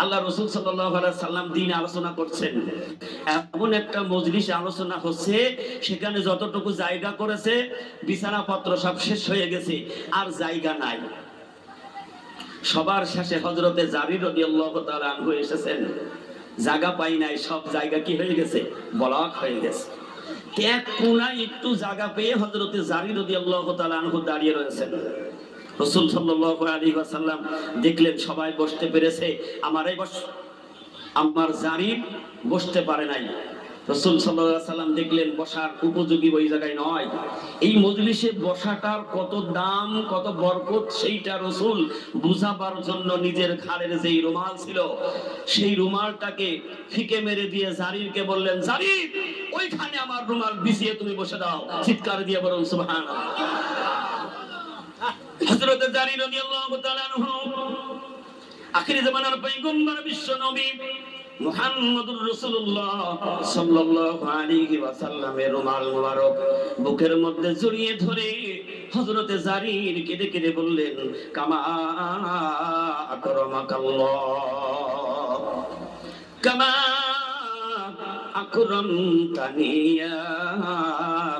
আল্লাহ রাসূল সাল্লাল্লাহু আলাইহি সাল্লাম দিন আলোচনা করছেন, এমন একটা মজলিসে আলোচনা হচ্ছে, সেখানে যতটুকু জায়গা করেছে বিছানাপত্র সব শেষ হয়ে গেছে, আর জায়গা নাই। সবার শেষে হযরতে জারির রাদিয়াল্লাহু তাআলা আনহু এসেছেন, জায়গা পাই নাই, সব জায়গা কি হয়ে গেছে, ব্লক হয়ে গেছে। এক কোনায় একটু জায়গা পেয়ে হযরতে জারির রাদিয়াল্লাহু তাআলা আনহু দাঁড়িয়ে রয়েছেন। রাসূল সাল্লাল্লাহু আলাইহি ওয়াসাল্লাম দেখলেন সবাই বসতে পেরেছে, আমার জারির বসতে পারে নাই। রাসূল সাল্লাল্লাহু আলাইহি ওয়াসাল্লাম দেখলেন বসার উপযোগী ওই জায়গায় নয়। এই মজলিসে বসাটার কত দাম, কত বরকত, সেইটা রাসূল বুঝাবার জন্য নিজের ঘাড়ের যেই রুমাল ছিল, সেই রুমালটাকে ফিকে মেরে দিয়ে জারিরকে বললেন, জারির ওইখানে আমার রুমাল বিছিয়ে তুমি বসে দাও। চিৎকার দিয়ে বলুন সুবহানাল্লাহ। হযরত জারির রাদিয়াল্লাহু তাআলা আনহু আখিরি জামানার পয়গম্বর বিশ্ব নবী মুহাম্মদুর রাসূলুল্লাহ সাল্লাল্লাহু আলাইহি ওয়াসাল্লামের রুমাল মুবারক বুকের মধ্যে জড়িয়ে ধরে হযরতে জারির কেঁদে কেঁদে বললেন, কামা আকরামাকাল্লাহ, কামা আকরামতানি ইয়া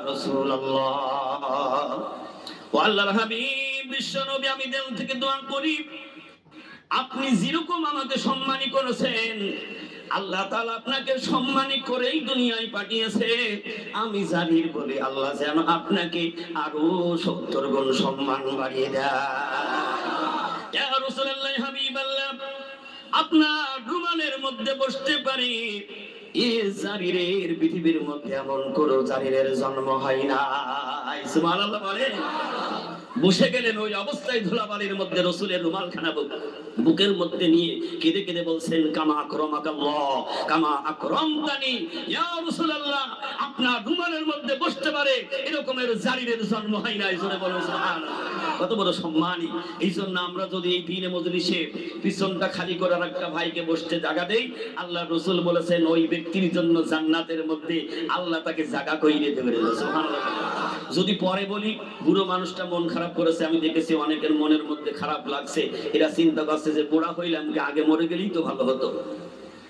রাসূলুল্লাহ। ও আল্লাহর হাবিব বিশ্ব নবী, আমি দিল থেকে দোয়া করি, আপনি যেরকম আমাকে সম্মানী করেছেন, আল্লাহ তাআলা আপনাকে সম্মানী করেই দুনিয়ায় পাঠিয়েছে। আমি জারির বলি, আল্লাহ যেন আপনাকে আরো 70 গুণ সম্মান বাড়িয়ে দেয়। ইয়া রাসূলুল্লাহ, হাবিবাল্লাহ, আপনার রুমালের মধ্যে বসতে পারি, এ জারিরের পৃথিবীর মধ্যে এমন কোন জারিরের জন্ম হয় না। সুবহানাল্লাহ বলে বসে গেলেন। ওই অবস্থায় ধুলাবালির মধ্যে রাসূলের রুমালখানা বুকের মধ্যে নিয়ে কেঁদে কেঁদে বলছেন, কামা আকরামাকাল্লাহ, কামা আকরামতানি ইয়া রাসূলুল্লাহ, আপনার রুমালের মধ্যে বসতে পারে এরকমের জারিরের জন্ম হয় না। জোরে বলুন সুবহানাল্লাহ। কত বড় সম্মানী। এই জন্য আমরা যদি এই দিনে মজলিসে পিছনটা খালি করে আর একটা ভাইকে বসতে জায়গা দেই, আল্লাহ রাসূল বলেছেন ওই ব্যক্তির জন্য জান্নাতের মধ্যে আল্লাহ তাকে জায়গা কইরে দেবে। সুবহানাল্লাহ। যদি পরে বলি, বুড়ো মানুষটা মন খারাপ করেছে, আমি দেখেছি অনেকের মনের মধ্যে খারাপ লাগছে, এরা চিন্তা করছে যে বুড়া হইলাম কি, আগে মরে গেলেই তো ভালো হতো।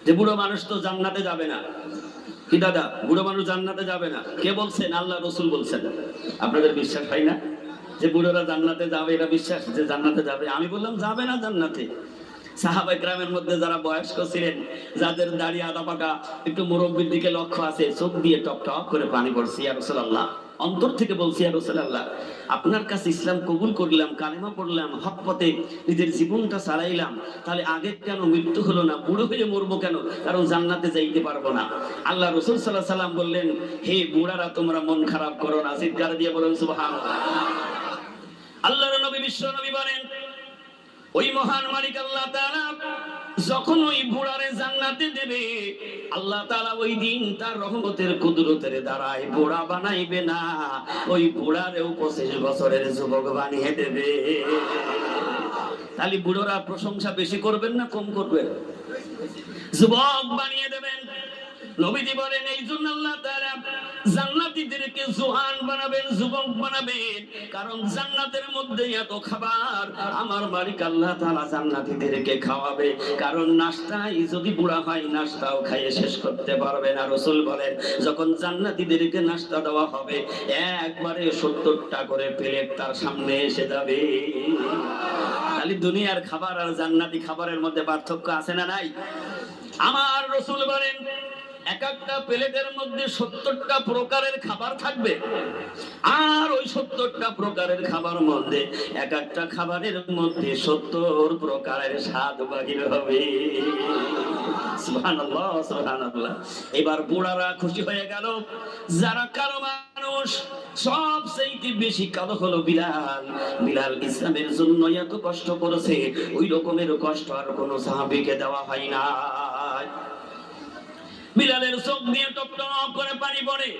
যে বুড়ো মানুষ তো জান্নাতে যাবে না। কি দাদা, বুড়ো মানুষ জান্নাতে যাবে না? কে বলছেন? আল্লাহ রাসূল বলছেন। আপনাদের বিশ্বাস হয় না যে বুড়োরা জান্নাতে যাবে? এরা বিশ্বাস যে জান্নাতে যাবে? আমি বললাম যাবে না জান্নাতে। সাহাবায়ে কেরামের মধ্যে যারা বয়স্ক ছিলেন, যাদের দাড়ি আদা পাকা, একটু মুরব্বির দিকে লক্ষ্য আছে, চোখ দিয়ে টপ টপ করে পানি পড়ছে, ইয়া রাসূলুল্লাহ, অন্তর থেকে বলছি, ইয়া রাসূলুল্লাহ, আপনার কাছে ইসলাম কবুল করলাম, কালেমা পড়লাম, হক পথে নিজের জীবনটা চালাইলাম, তাহলে আগে কেন মৃত্যু হলো না? বুড়ো হয়ে মরবো কেন? কারণ জান্নাতে যাইতে পারবো না। আল্লাহ রাসূল সাল্লাল্লাহু আলাইহি ওয়াসাল্লাম বললেন, হে বুড়ারা, তোমরা মন খারাপ করো না। চিৎকার দিয়ে বলুন সুবহানাল্লাহ। আল্লাহর নবী বিশ্ব নবী বলেন, ওই মহান মালিক আল্লাহ তাআলা যখন ওই বুড়ারে জান্নাতে দেবে, আল্লাহ তাআলা ওই দিন তার রহমতের কুদরতের দ্বারাই বুড়া বানাইবে না, ওই বুড়ারেও 25 বছরের যুবক বানিয়ে দেবে। তাহলে বুড়োরা প্রশংসা বেশি করবেন না কম করবেন? যুবক বানিয়ে দেবেন। নবীজি বলেন, এই জন্য আল্লাহ তাআলা জান্নাতীদেরকে জোয়ান বানাবেন, যুবক বানাবেন, কারণ জান্নাতের মধ্যে এত খাবার আমার মালিক আল্লাহ তাআলা জান্নাতীদেরকে খাওয়াবে। কারণ নাস্তায় যদি বুড়া হয়, নাস্তাও খাইয়ে শেষ করতে পারবে না। রাসূল বলেন, যখন জান্নাতীদেরকে নাস্তা দেওয়া হবে, একবারে 70টা করে প্লেট তার সামনে এসে যাবে। তাহলে দুনিয়ার খাবার আর জান্নাতি খাবারের মধ্যে পার্থক্য আছে না নাই? আমার রাসূল বলেন, এক একটা প্লেটের মধ্যে 70টা প্রকারের খাবার থাকবে, আর ওই 70টা প্রকারের খাবার মধ্যে এক একটা খাবারের মধ্যে 70 প্রকারের স্বাদ বাহির হবে। সুবহানাল্লাহ, সুবহানাল্লাহ। এবার বুড়ারা খুশি হয়ে গেল। যারা কালো মানুষ, সবচেয়ে বেশি কালো হলো বিলাল। বিলাল ইসলামের জন্য এত কষ্ট করেছে, ওই রকমের কষ্ট আর কোনো সাহাবীকে দেওয়া হয় না। বিলালের চোখ দিয়ে টপ টপ করে পানি পড়ে।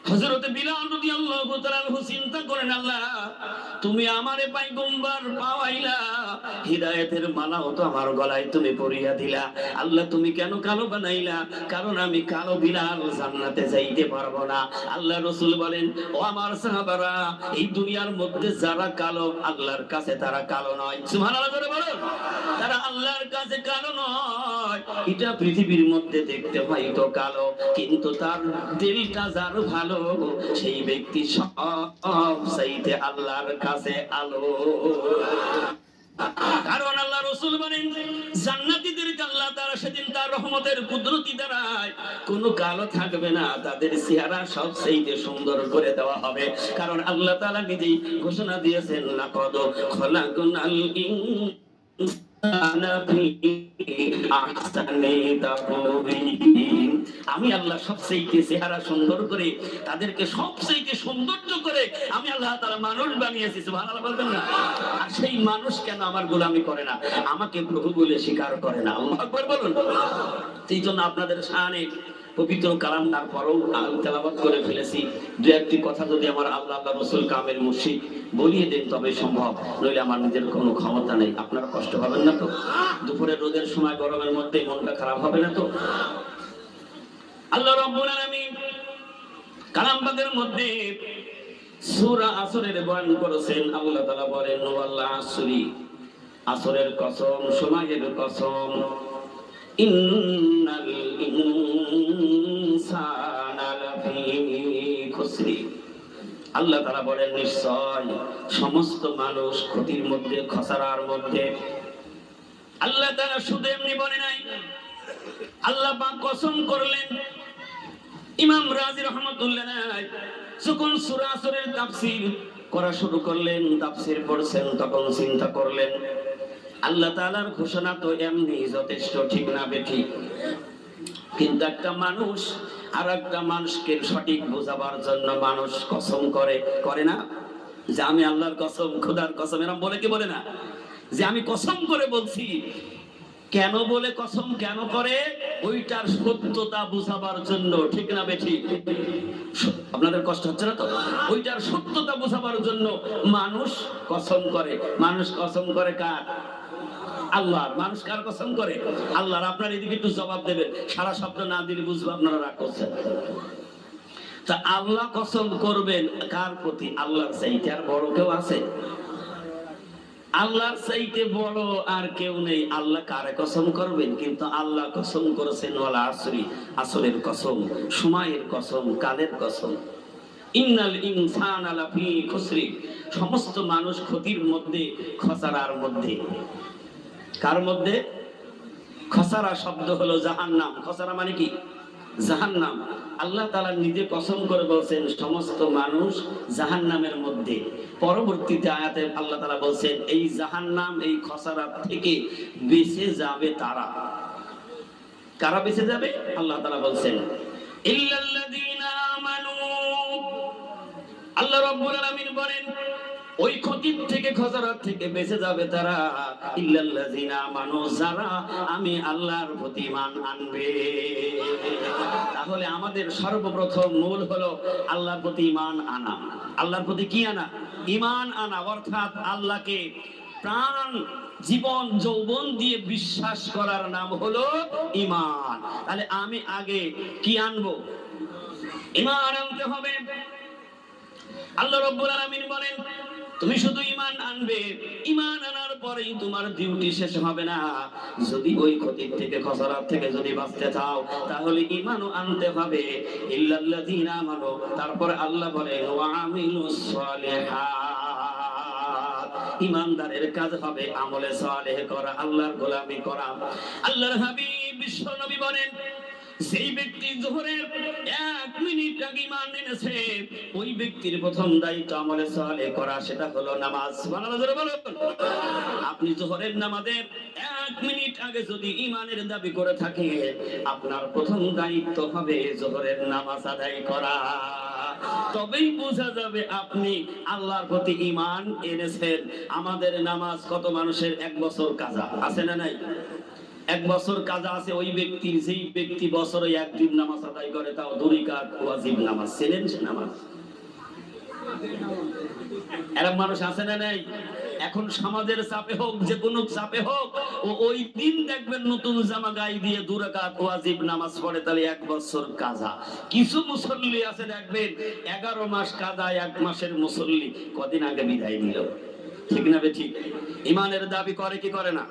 হযরত বিলাল রাদিয়াল্লাহু তাআলা আনহু চিন্তা করেন, আল্লাহ তুমি আমারে পয়গম্বর পাওয়াইলা, হিদায়াতের মালাও তো আমার গলায় তুমি পরিয়ে দিলা, আল্লাহ তুমি কেন কালো বানাইলা? কারণ আমি কালো বিলাল জান্নাতে যাইতে পারবো না। আল্লাহ রাসূল বলেন, ও আমার সাহাবারা, এই দুনিয়ার মধ্যে যারা কালো আল্লাহর কাছে তারা কালো নয়। সুবহানাল্লাহ করে বলো, তারা আল্লাহর কাছে কালো নয়। এটা পৃথিবীর মধ্যে দেখতে হয়তো কালো, কিন্তু তার দিলটা যার ভালো, সেই ব্যক্তি সব চাইতে আল্লাহর কাছে আলো। কারণ আল্লাহ রাসূল বলেন, জান্নাতীদেরকে আল্লাহ তাআলা সেদিন তার রহমতের কুদরতি দ্বারা কোনো কালো থাকবে না, তাদের চেহারা সব চাইতে সুন্দর করে দেওয়া হবে। কারণ আল্লাহ তাআলা নিজেই ঘোষণা দিয়েছেন, লাকাদ খলাকনাল ইনসানা ফি আহসানি তাকওয়িম। আমি আল্লাহ সবচেয়ে চেহারা সুন্দর করে, তাদেরকে সবচেয়ে সৌন্দর্য করে আমি আল্লাহ তাআলা মানুষ বানিয়েছি। সুবহানাল্লাহ বলবেন না? আর সেই মানুষ কেন আমার গোলামি করে না, আমাকে প্রভু বলে স্বীকার করে না? আল্লাহু আকবার বলুন। এই জন্য আপনাদের সামনে পবিত্র কালাম তারপরেও তেলাওয়াত করে ফেলেছি। দু একটি কথা যদি আমার আল্লাহ আল্লাহ রাসূল কামেল মুর্শিদ বলিয়ে দেন তবে সম্ভব, নইলে আমার নিজের কোনো ক্ষমতা নেই। আপনারা কষ্ট পাবেন না তো? দুপুরে রোদের সময় গরমের মধ্যে মনটা খারাপ হবে না তো? আল্লাহ রাব্বুল আলামিন কালাম পাকের মধ্যে সূরা আসরের বয়ান করেছেন। আল্লাহ তাআলা বলেন, ওয়াল আসরি, আসরের কসম, সময়ের কসম, ইন্নাল ইনসানা লাফি খুসরি। আল্লাহ তাআলা বলেন, নিশ্চয় সমস্ত মানুষ ক্ষতির মধ্যে, খসারার মধ্যে। আল্লাহ তাআলা শুধু এমনি বলে নাই, আল্লাহ পাক কসম করলেন। ইমাম রাজি রাহমাতুল্লাহ আলাইহি যখন সূরা আসরের তাফসীর করা শুরু করলেন, তাফসীর পড়ছেন, তখন চিন্তা করলেন, আল্লাহ তাআলার ঘোষণা তো এমনি যথেষ্ট, ঠিক না বেঠিক? কিন্তু একটা মানুষ আর একটা মানুষকে সঠিক বোঝাবার জন্য মানুষ কসম করে, করে না? যে আমি আল্লাহর কসম, খোদার কসম, এরকম বলে কি বলে না? যে আমি কসম করে বলছি। কেন বলে কসম কেন করে? ওইটার সত্যতা বোঝাবার জন্য, ঠিক না বেঠিক? আপনাদের কষ্ট হচ্ছে না তো? ওইটার সত্যতা বোঝাবার জন্য মানুষ কসম করে। মানুষ কসম করে কার? আল্লাহর। মানুষ কার কসম করে? আল্লাহর। আপনার এদিকে একটু জবাব দেবেন, সারা শব্দ না দিলে বুঝবো আপনারা রাগ করছেন। তা আল্লাহ কসম করবেন কার প্রতি? আল্লাহর চাইতে আর বড় কেউ আছে? আল্লাহর চাইতে বড় আর কেউ নেই। আল্লাহ কারে কসম করবেন? কিন্তু আল্লাহ কসম করেছেন, ওয়াল আসরি, আসরের কসম, সময়ের কসম, কালের কসম, ইন্নাল ইনসানা লাফি খুসরি, সমস্ত মানুষ ক্ষতির মধ্যে, খসারার মধ্যে। কার মধ্যে? খসারা শব্দ হলো জাহান্নাম। খসারা মানে কি? জাহান্নাম। আল্লাহ তাআলা নিজে কসম করে বলছেন সমস্ত মানুষ জাহান্নামের মধ্যে। পরবর্তীতে আয়াতে আল্লাহ তাআলা বলছেন, এই জাহান্নাম, এই খসারা থেকে বেঁচে যাবে তারা। কারা বেঁচে যাবে? আল্লাহ তাআলা বলছেন, ইল্লাল্লাযীনা আমানু। আল্লাহ রাব্বুল আলামিন বলেন, ওই ক্ষতির থেকে, খসারাত থেকে বেঁচে যাবে তারা, ইল্লাল্লাযীনা আমানু, যারা আমি আল্লাহর প্রতি ঈমান আনবে। তাহলে আমাদের সর্বপ্রথম মূল হলো আল্লাহর প্রতি ঈমান আনা। আল্লাহর প্রতি কি আনা? ঈমান আনা, অর্থাৎ আল্লাহকে প্রাণ, জীবন, যৌবন দিয়ে বিশ্বাস করার নাম হলো ঈমান। তাহলে আমি আগে কি আনবো? ঈমান আনতে হবে। আল্লাহ রাব্বুল আলামিন বলেন, তুমি শুধু ঈমান আনবে, ঈমান আনার পরেই তোমার ডিউটি শেষ হবে না। যদি ওই ক্ষতির থেকে, খসারাত থেকে যদি বাঁচতে চাও, তাহলে ঈমানও আনতে হবে। ইল্লাল্লাযীনা আমানু, তারপর আল্লাহ বলেন, ওয়া আমিলুস সালিহাত, ঈমানদারের কাজ হবে আমলে সালেহ করা, আল্লাহর গোলামি করা। আল্লাহর হাবিব বিশ্ব নবী বলেন, সেই ব্যক্তি যোহরের 1 মিনিট আগে ঈমান এনেছে, ওই ব্যক্তির প্রথম দায়িত্ব আমলে সালেহ করা, সেটা হলো নামাজ। সুবহানাল্লাহ জোরে বলুন। আপনি যোহরের নামাজের 1 মিনিট আগে যদি ঈমানের দাবি করে থাকে, আপনার প্রথম দায়িত্ব হবে যোহরের নামাজ আদায় করা। তবেই বোঝা যাবে আপনি আল্লাহর প্রতি ঈমান এনেছেন। আমাদের নামাজ কত মানুষের 1 বছর কাজা আছে না নাই? এক বছর কাজা আছে ওই ব্যক্তির, যেই ব্যক্তি বছরে একদিন নামাজ আদায় করে, তাও 2 রাকাত ওয়াজিব নামাজ। ছিলেন সে নামাজ? এরকম মানুষ আছে না নাই? এখন সমাজের চাপে হোক, যে কোনো চাপে হোক, ও ওই দিন দেখবেন নতুন জামা গায়ে দিয়ে 2 রাকাত ওয়াজিব নামাজ পড়ে, তাহলে 1 বছর কাজা। কিছু মুসল্লি আছে দেখবেন 11 মাস কাজা, 1 মাসের মুসল্লি কদিন আগে বিদায় নিল। ঠিক না ঠিক? ইমানের দাবি করে কি করে না?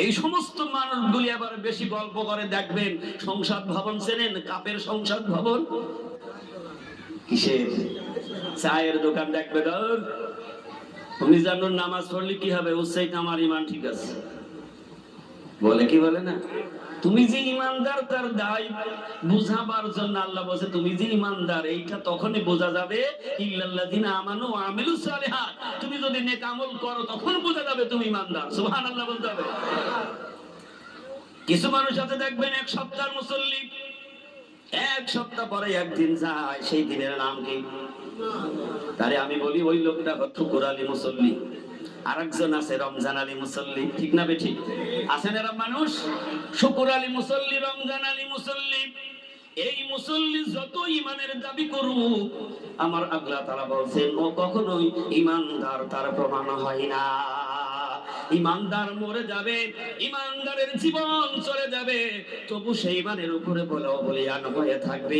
এই সমস্ত মানুষগুলি আবার বেশি গল্প করে দেখবেন। সংসদ ভবন চেনেন? কাপের সংসদ ভবন, কিসের? চায়ের দোকান দেখবেন। তুমি জানো নামাজ পড়লে কি হবে? উচ্চাইতে আমার ইমান ঠিক আছে বলে, কি বলে না? তুমি যে ইমানদার তার দায় বুঝাবার জন্য আল্লাহ বলছে তুমি যে ইমানদার, এইটা তখনই বোঝা যাবে ইল্লাল্লাযিনা আমানু ওয়া আমিলুস সালিহাত। তুমি যদি নেক আমল করো তখন বোঝা যাবে তুমি ইমানদার। সুবহানাল্লাহ বলতে হবে। কিছু মানুষ আছে দেখবেন 1 সপ্তাহের মুসল্লি, 1 সপ্তাহ পরে একদিন যায়, সেই দিনের নাম কি? তারে আমি বলি ওই লোকটা শুকুর আলী মুসল্লি। আরেকজন আছে রমজান আলী মুসল্লি। ঠিক না বেঠিক? আছেন এরকম মানুষ? শুকুর আলী মুসল্লি, রমজান আলী মুসল্লি। এই মুসল্লি যত ইমানের দাবি করুক, আমার আল্লাহ তাআলা বলছেন ও কখনোই ইমানদার তার প্রমাণ হয় না। ইমানদার মরে যাবে, ইমানদারের জীবন চলে যাবে, তবু সেই ইমানের উপরে বলিয়ান হয়ে থাকবে,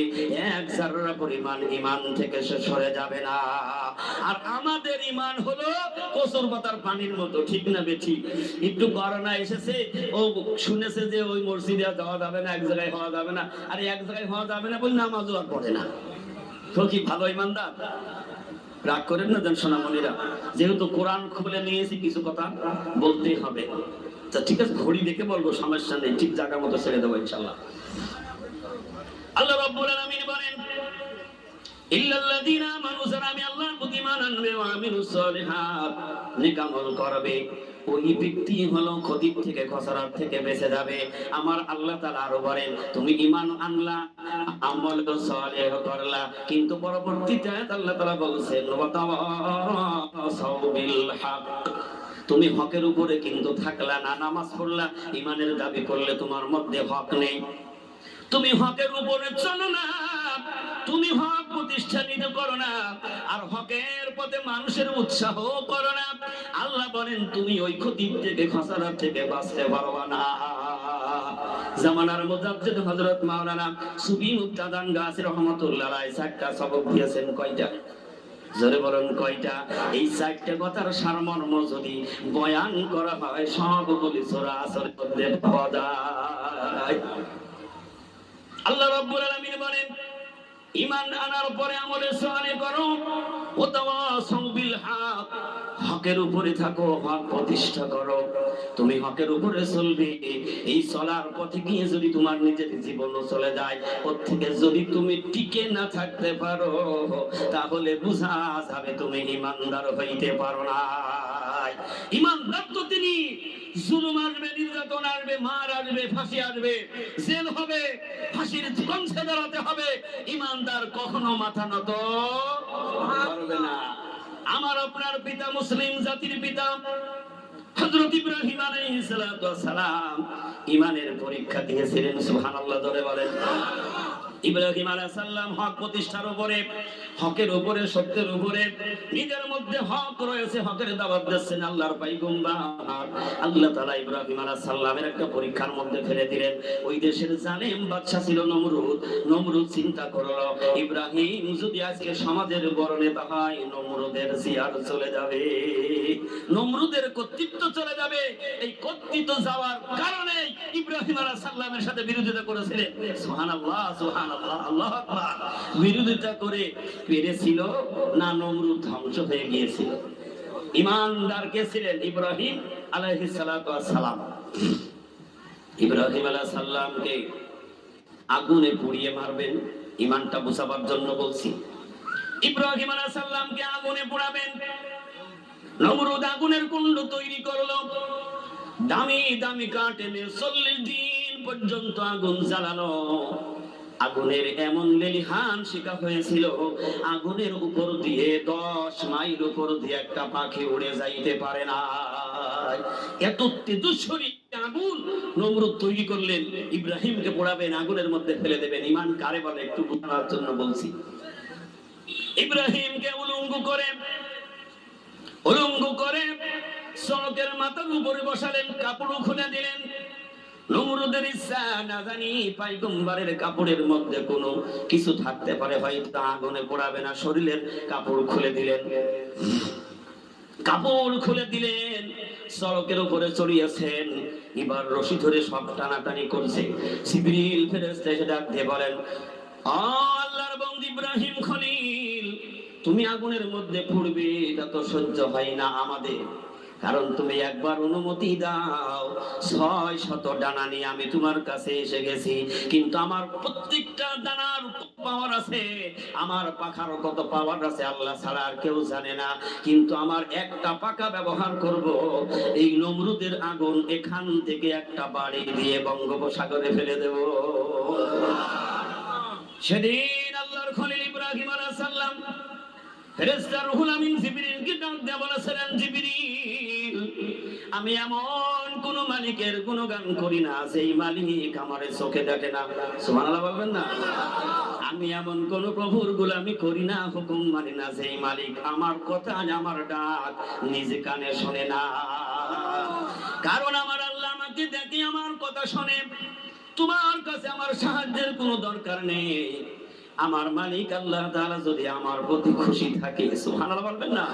1 যারা পরিমাণ ইমান থেকে শেষ হয়ে যাবে না। আর আমাদের ইমান হলো কসুর পাতার পানির মতো। ঠিক না বেঠিক? একটু করোনা এসেছে, ও শুনেছে যে ওই মসজিদে যাওয়া যাবে না, এক জায়গায় হওয়া যাবে না। আর এক জায়গায় হওয়া যাবে না বলে নামাজও আর পড়ে না। তো কি ভালো ইমানদার? রাগ করেন না যেন সোনামণিরা, যেহেতু কোরআন খুলে নিয়েছি কিছু কথা বলতেই হবে। তা ঠিক আছে, ঘড়ি দেখে বলবো, সমস্যা নেই, ঠিক জায়গা মতো ছেড়ে দেবো ইনশাআল্লাহ। আল্লাহ রাব্বুল আলামিন বলেন ইল্লাল্লাযিনা আমানু, যারা আমি আল্লাহর প্রতি ঈমান আনবে, ওয়া আমিলুস সালিহাত, নেক আমল করবে, ওই ব্যক্তি হলো ক্ষতির থেকে, খসরার থেকে বেঁচে যাবে। আমার আল্লাহ তাআলা আরো বলেন তুমি ঈমান আনলা, আমল সালেহ করলা, কিন্তু পরবর্তীতে আল্লাহ তাআলা বলেছেন ওয়া তাওয়াসাউ বিল হক, তুমি হকের উপরে কিন্তু থাকলা না। নামাজ পড়লা, ঈমানের দাবি করলে তোমার মধ্যে হক নেই, তুমি হকের উপরে চলো না, তুমি হক প্রতিষ্ঠা নিতে করো না, আর হকের পথে মানুষের উৎসাহ করো না। আল্লাহ বলেন তুমি ওই ক্ষতির থেকে, খসরার থেকে বাঁচতে পারবা না। জামানার মুজাদ্দিদ হযরত মাওলানা সুফি মুক্তাদান গাছী রহমাতুল্লাহ আলাইহি 4টা সবক দিয়েছেন। কয়টা? জোরে বলেন কয়টা? এই 4টা কথার সারমর্ম যদি বয়ান করা হয়, সবগুলি সূরা আসরের মধ্যে পাওয়া যায়। আল্লাহ রাব্বুল আলামিন বলেন ঈমান আনার পরে আমলে সালেহ করো, ওয়া তাওয়াসাউ বিল হক, হকের উপরে থাকো, হক প্রতিষ্ঠা করো। তুমি হকের উপরে চলবে। এই চলার পথে গিয়ে যদি তোমার নিজের জীবনও চলে যায়, ওর থেকে যদি তুমি টিকে না থাকতে পারো, তাহলে বুঝা যাবে তুমি ঈমানদার হইতে পারো না। ঈমানদার তো তিনি, জুলুম আসবে, নির্যাতন আসবে, মার আসবে, ফাঁসি আসবে, জেল হবে, ফাঁসির কঞ্চে দাঁড়াতে হবে, ঈমানদার কখনো মাথা নত করবে না। আমার আপনার পিতা, মুসলিম জাতির পিতা হযরত ইব্রাহিম আলাইহিস সালাতু ওয়াস সালাম ঈমানের পরীক্ষা দিয়েছিলেন। সুবহানাল্লাহ ধরে বলেন। ইব্রাহিম আলাইহিস সালাম হক প্রতিষ্ঠার উপরে, হকের উপরে, সত্যের উপরে, নিজের মধ্যে হক রয়েছে, হকের দাওয়াত দিচ্ছেন আল্লাহর পয়গম্বর। আল্লাহ তাআলা ইব্রাহিম আলাইহিস সালামের একটা পরীক্ষার মধ্যে ফেলে দিলেন। ওই দেশের জালেম বাদশা ছিল নমরুদ। নমরুদ চিন্তা করলো ইব্রাহিম যদি আজকে সমাজের বড় নেতা হয়, নমরুদের জিয়ার চলে যাবে, নমরুদের কর্তৃত্ব চলে যাবে। এই কর্তৃত্ব যাওয়ার কারণে ইব্রাহিম আলাইহিস সালামের সাথে বিরোধিতা করেছিলেন। সুবহানাল্লাহ, সুবহানাল্লাহ, আল্লাহু আকবার। বিরোধিতা করে পেরেছিল না, নমরুদ ধ্বংস হয়ে গিয়েছিল। ঈমানদার কে ছিলেন? ইব্রাহিম আলাইহিস সালাতু ওয়াস সালাম। ইব্রাহিম আলাইহিস সালামকে আগুনে পুড়িয়ে মারবেন, ঈমানটা বুঝাবার জন্য বলছি। ইব্রাহিম আলাইহিস সালামকে আগুনে পোড়াবেন। নমরুদ আগুনের কুণ্ড তৈরি করলো, দামি দামি কাঠ এনে 40 দিন পর্যন্ত আগুন জ্বালানো। আগুনের এমন লেলিহান শিখা হয়েছিল, আগুনের উপর দিয়ে 10 মাইল উপর দিয়ে একটা পাখি উড়ে যাইতে পারে না। এত তেজস্বী আগুন নমরুদ তৈরি করলেন, ইব্রাহিমকে পোড়াবেন, আগুনের মধ্যে ফেলে দেবেন। ইমান কারে বলে একটু বোঝানোর জন্য বলছি। ইব্রাহিমকে উলঙ্গ করে সড়কের মাথার উপরে বসালেন, কাপড় খুলে দিলেন। নমরুদের ইচ্ছা, না জানি পয়গম্বরের কাপড়ের মধ্যে কোনো কিছু থাকতে পারে, হয়তো আগুনে পোড়াবে না, শরীরের কাপড় খুলে দিলেন, সড়কের উপরে চড়িয়েছেন। এবার রশি ধরে সব টানাটানি করছে। জিবরিল ফেরেশতা এসে ডাক দিয়ে বলেন, আল্লাহর বন্ধু ইব্রাহিম খলিল, তুমি আগুনের মধ্যে পড়বে, এটা তো সহ্য হয় না আমাদের। কারণ তুমি একবার অনুমতি দাও, 600 ডানা নিয়ে আমি তোমার কাছে এসে গেছি, কিন্তু আমার প্রত্যেকটা ডানার পাওয়ার আছে, আমার পাখারও কত পাওয়ার আছে আল্লাহ ছাড়া আর কেউ জানে না। কিন্তু আমার একটা পাখা ব্যবহার করব, এই নমরুদের আগুন এখান থেকে একটা বাড়ি দিয়ে বঙ্গোপসাগরে ফেলে দেব। সেদিন আল্লাহর খলিল ইব্রাহিম আলাইহিস সালাম ফেরেশতা রুহুল আমিন জিবরিলকে ডাক দিয়ে বলেছিলেন, জিবরিল, আমি এমন কোন মালিকের গুণগান করি না যেই মালিক আমারে চোখে দেখে না। সুবহানাল্লাহ বলবেন না? আমি এমন কোন প্রভুর গোলামি করি না, হুকুম মানি না, যেই মালিক আমার কথা, আমার ডাক নিজে কানে শোনে না। কারণ আমার আল্লাহ আমাকে দেখে, আমার কথা শোনে। তোমার কাছে আমার সাহায্যের কোনো দরকার নেই। আমার মালিক আল্লাহ তাআলা যদি আমার প্রতি খুশি থাকে, সুবহানাল্লাহ বলবেন না?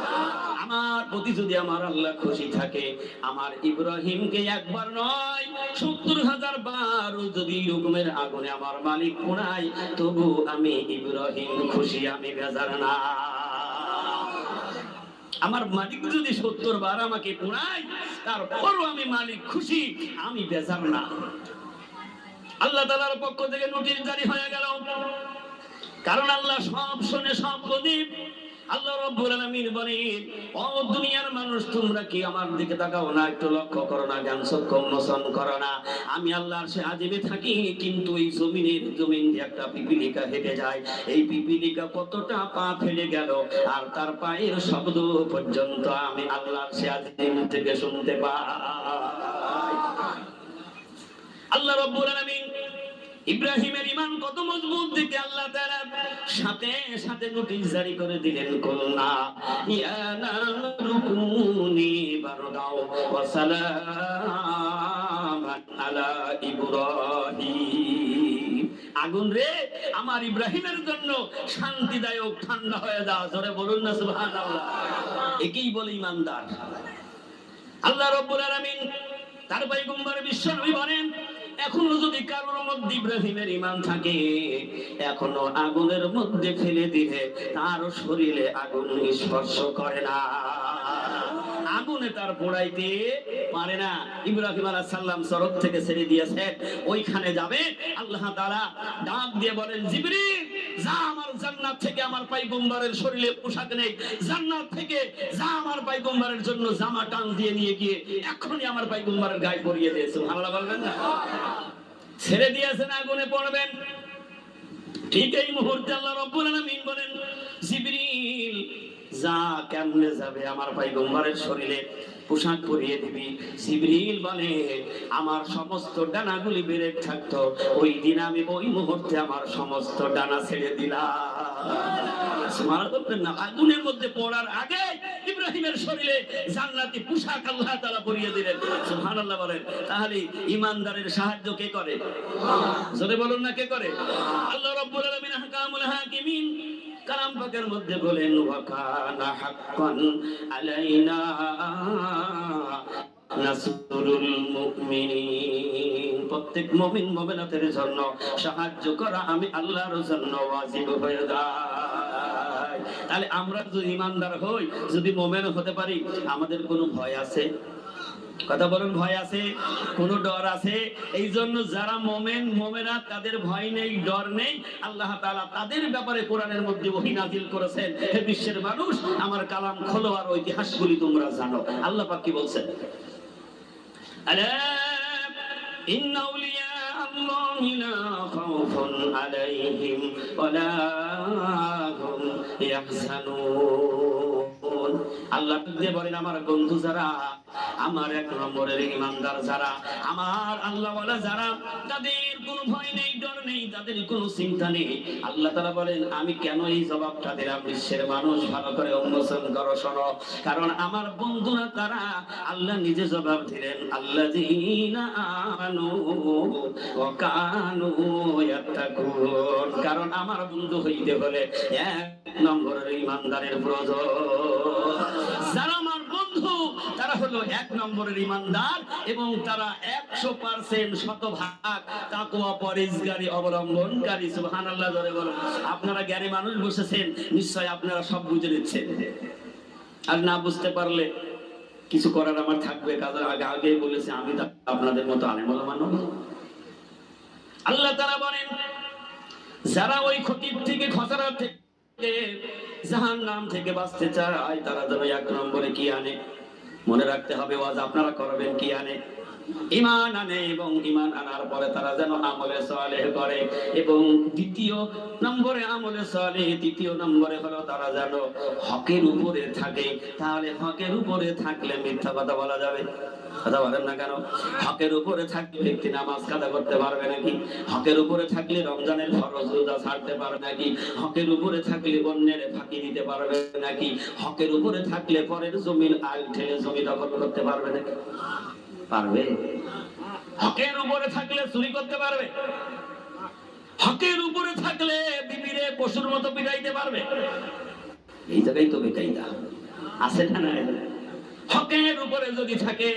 আমার প্রতি যদি আমার আল্লাহ খুশি থাকে, আমার ইব্রাহিমকে একবার নয় 70,000 বার যদি রকমের আগুনে আমার মালিক পোড়ায়, তবু আমি ইব্রাহিম খুশি, আমি বেজার না। আমার মালিক যদি 70 বার আমাকে পোড়ায়, তারপরও আমি মালিক খুশি, আমি বেজার না। আল্লাহ তাআলার পক্ষ থেকে নোটিশ জারি হয়ে গেল। কারণ আল্লাহ সব শুনে, সব বোঝে। আল্লাহ রাব্বুল আলামিন বলেন, ও দুনিয়ার মানুষ, তোমরা কি আমার দিকে তাকাও না, একটু লক্ষ্য করো না, জ্ঞান চক্ষু উন্মোচন করো না? আমি আল্লাহর সে আজিমে থাকি, কিন্তু এই জমিন দিয়ে একটা পিপিলিকা হেঁটে যায়। এই পিপিলিকা কতটা পা ফেলে গেল, আর তার পায়ের শব্দ পর্যন্ত আমি আল্লাহর সে আজিম থেকে শুনতে পাই। আল্লাহ রাব্বুল আলামিন ইব্রাহিমের ঈমান কত মজবুত দেখে আল্লাহ তাআলা সাথে সাথে নোটিশ জারি করে দিলেন, কুলনা ইয়া নারুকুনি বারদাও ওয়া সালামান আলা ইব্রাহিম। আগুন রে, আমার ইব্রাহিমের জন্য শান্তিদায়ক, ঠান্ডা হয়ে যাও। জোরে বলুন না সুবহানাল্লাহ। একেই বলে ঈমানদার। আল্লাহ রাব্বুল আলামিন তার পয়গম্বর বিশ্বনবী বলেন, এখনো যদি কারোর মধ্যে ইব্রাহিমের ঈমান থাকে, এখনো আগুনের মধ্যে ফেলে দিলে তার শরীরে আগুন স্পর্শ করে না, আগুনে তার পোড়াইতে পারে না। ইব্রাহিম আলাইহিস সালাম সড়ক থেকে ছেড়ে দিয়েছেন, ওইখানে যাবে। আল্লাহ তাআলা ডাক দিয়ে বলেন, জিবরিল যা, আমার জান্নাত থেকে আমার পয়গম্বরের শরীরে পোশাক নেই, জান্নাত থেকে যা, আমার পয়গম্বরের জন্য জামা টান দিয়ে নিয়ে গিয়ে এখনই আমার পয়গম্বরের গায়ে পরিয়ে দিয়েছে। সুবহানাল্লাহ বলবেন না? ছেড়ে দিয়েছেন, আগুনে পড়বেন। ঠিক এই মুহূর্তে আল্লাহ রাব্বুল আলামিন বলেন, জিবরিল যা, কেমনে যাবে, আমার পয়গম্বরের শরীরে পোশাক পরিয়ে দিবি। জিবরিল বলে, আমার সমস্ত ডানাগুলি বেড়ে থাকতো, ওই দিন আমি ওই মুহূর্তে আমার সমস্ত ডানা ছেড়ে দিলাম। সুবহানাল্লাহ না? আগুনের মধ্যে পড়ার আগে ইব্রাহিমের শরীরে জান্নাতি পোশাক আল্লাহ তাআলা পরিয়ে দিলেন। সুবহানাল্লাহ বলেন। তাহলে ঈমানদারের সাহায্য কে করে? জোরে বলুন না, কে করে? আল্লাহ রাব্বুল আলামিন আহকামুল হাকিমিন কালাম পাকের মধ্যে বলেন, ওয়া কানা হাক্কান আলাইনা নাসরুল মুমিনিন। প্রত্যেক মুমিন মুমিনাতের জন্য সাহায্য করা আমি আল্লাহর জন্য ওয়াজিব হয়ে যায়। তাহলে আমরা যদি ঈমানদার হই, যদি মুমিন হতে পারি, আমাদের কোনো ভয় আছে? কথা বলুন, ভয় আছে? কোন ডর আছে? এই জন্য যারা মুমিন মুমিনা, তাদের ভয় নেই, ডর নেই। আল্লাহ তাআলা তাদের ব্যাপারে কোরআনের মধ্যে ওহী নাযিল করেছেন, হে বিশ্বের মানুষ, আমার কালাম খোলো আর ইতিহাসগুলি তোমরা জানো। আল্লাহ পাক কি বলছেন? আলা ইন্না আউলিয়া আল্লাহি লা খাউফুন আলাইহিম ওয়া লা হুম ইয়াহজানুন। আল্লাহ দিয়ে বলেন, আমার বন্ধু যারা, আমার 1 নম্বরের ইমানদার যারা, আমার আল্লাহওয়ালা যারা, তাদের কোনো ভয় নেই, ডর নেই, তাদের কোনো চিন্তা নেই। আল্লাহ তাআলা বলেন, আমি কেন এই জবাবটা দিলাম? বিশ্বের মানুষ ভালো করে উন্মোচন করো, শোনো। কারণ আমার বন্ধুরা তারা, আল্লাহ নিজে জবাব দিলেন, আল্লাযীনা আমানু ওয়া কানু ইয়াত্তাকুন। কারণ আমার বন্ধু হইতে হলে 1 নম্বরের ইমানদারের প্রয়োজন। যারা আমার বন্ধু তারা হলো 1 নম্বরের ইমানদার, এবং তারা 100% শতভাগ তাকওয়া পরহেজগারি অবলম্বনকারী। সুবহানাল্লাহ জোরে বলুন। আপনারা জ্ঞানী মানুষ বসেছেন, নিশ্চয় আপনারা সব বুঝে নিচ্ছেন। আর না বুঝতে পারলে কিছু করার আমার থাকবে। কাজের আগে বলেছি, আমি আপনাদের মতো আলেম ওলামা নই। আল্লাহ তাআলা বলেন, যারা ওই ক্ষতির থেকে, খসড়া থেকে, জাহান্নাম থেকে বাঁচতে চায়, তারা যেন 1 নম্বরে কি আনে? মনে রাখতে হবে, ওয়াজ আপনারা করবেন, কি আনে? ঈমান আনে। এবং ঈমান আনার পরে তারা যেন আমলে সালেহ করে। এবং 2 নম্বরে আমলে সালেহ, 3 নম্বরে হলো তারা যেন হকের উপরে থাকে। তাহলে হকের উপরে থাকলে মিথ্যা কথা বলা যাবে? কথা বলেন না কেন? হকের উপরে থাকলে ব্যক্তি নামাজ কাজা করতে পারবে নাকি? হকের উপরে থাকলে রমজানের ফরজ রোজা ছাড়তে পারবে নাকি? হকের উপরে থাকলে অন্যের ফাঁকি দিতে পারবে নাকি? হকের উপরে থাকলে পরের জমির আল ঠেলে জমি দখল করতে পারবে নাকি? পারবে? হকের উপরে থাকলে চুরি করতে পারবে? হকের উপরে থাকলে বিবিরে পশুর মতো পিটাইতে পারবে? এই জায়গায় তো বেকায়দা আছে না? নাই। হকের উপরে যদি থাকে,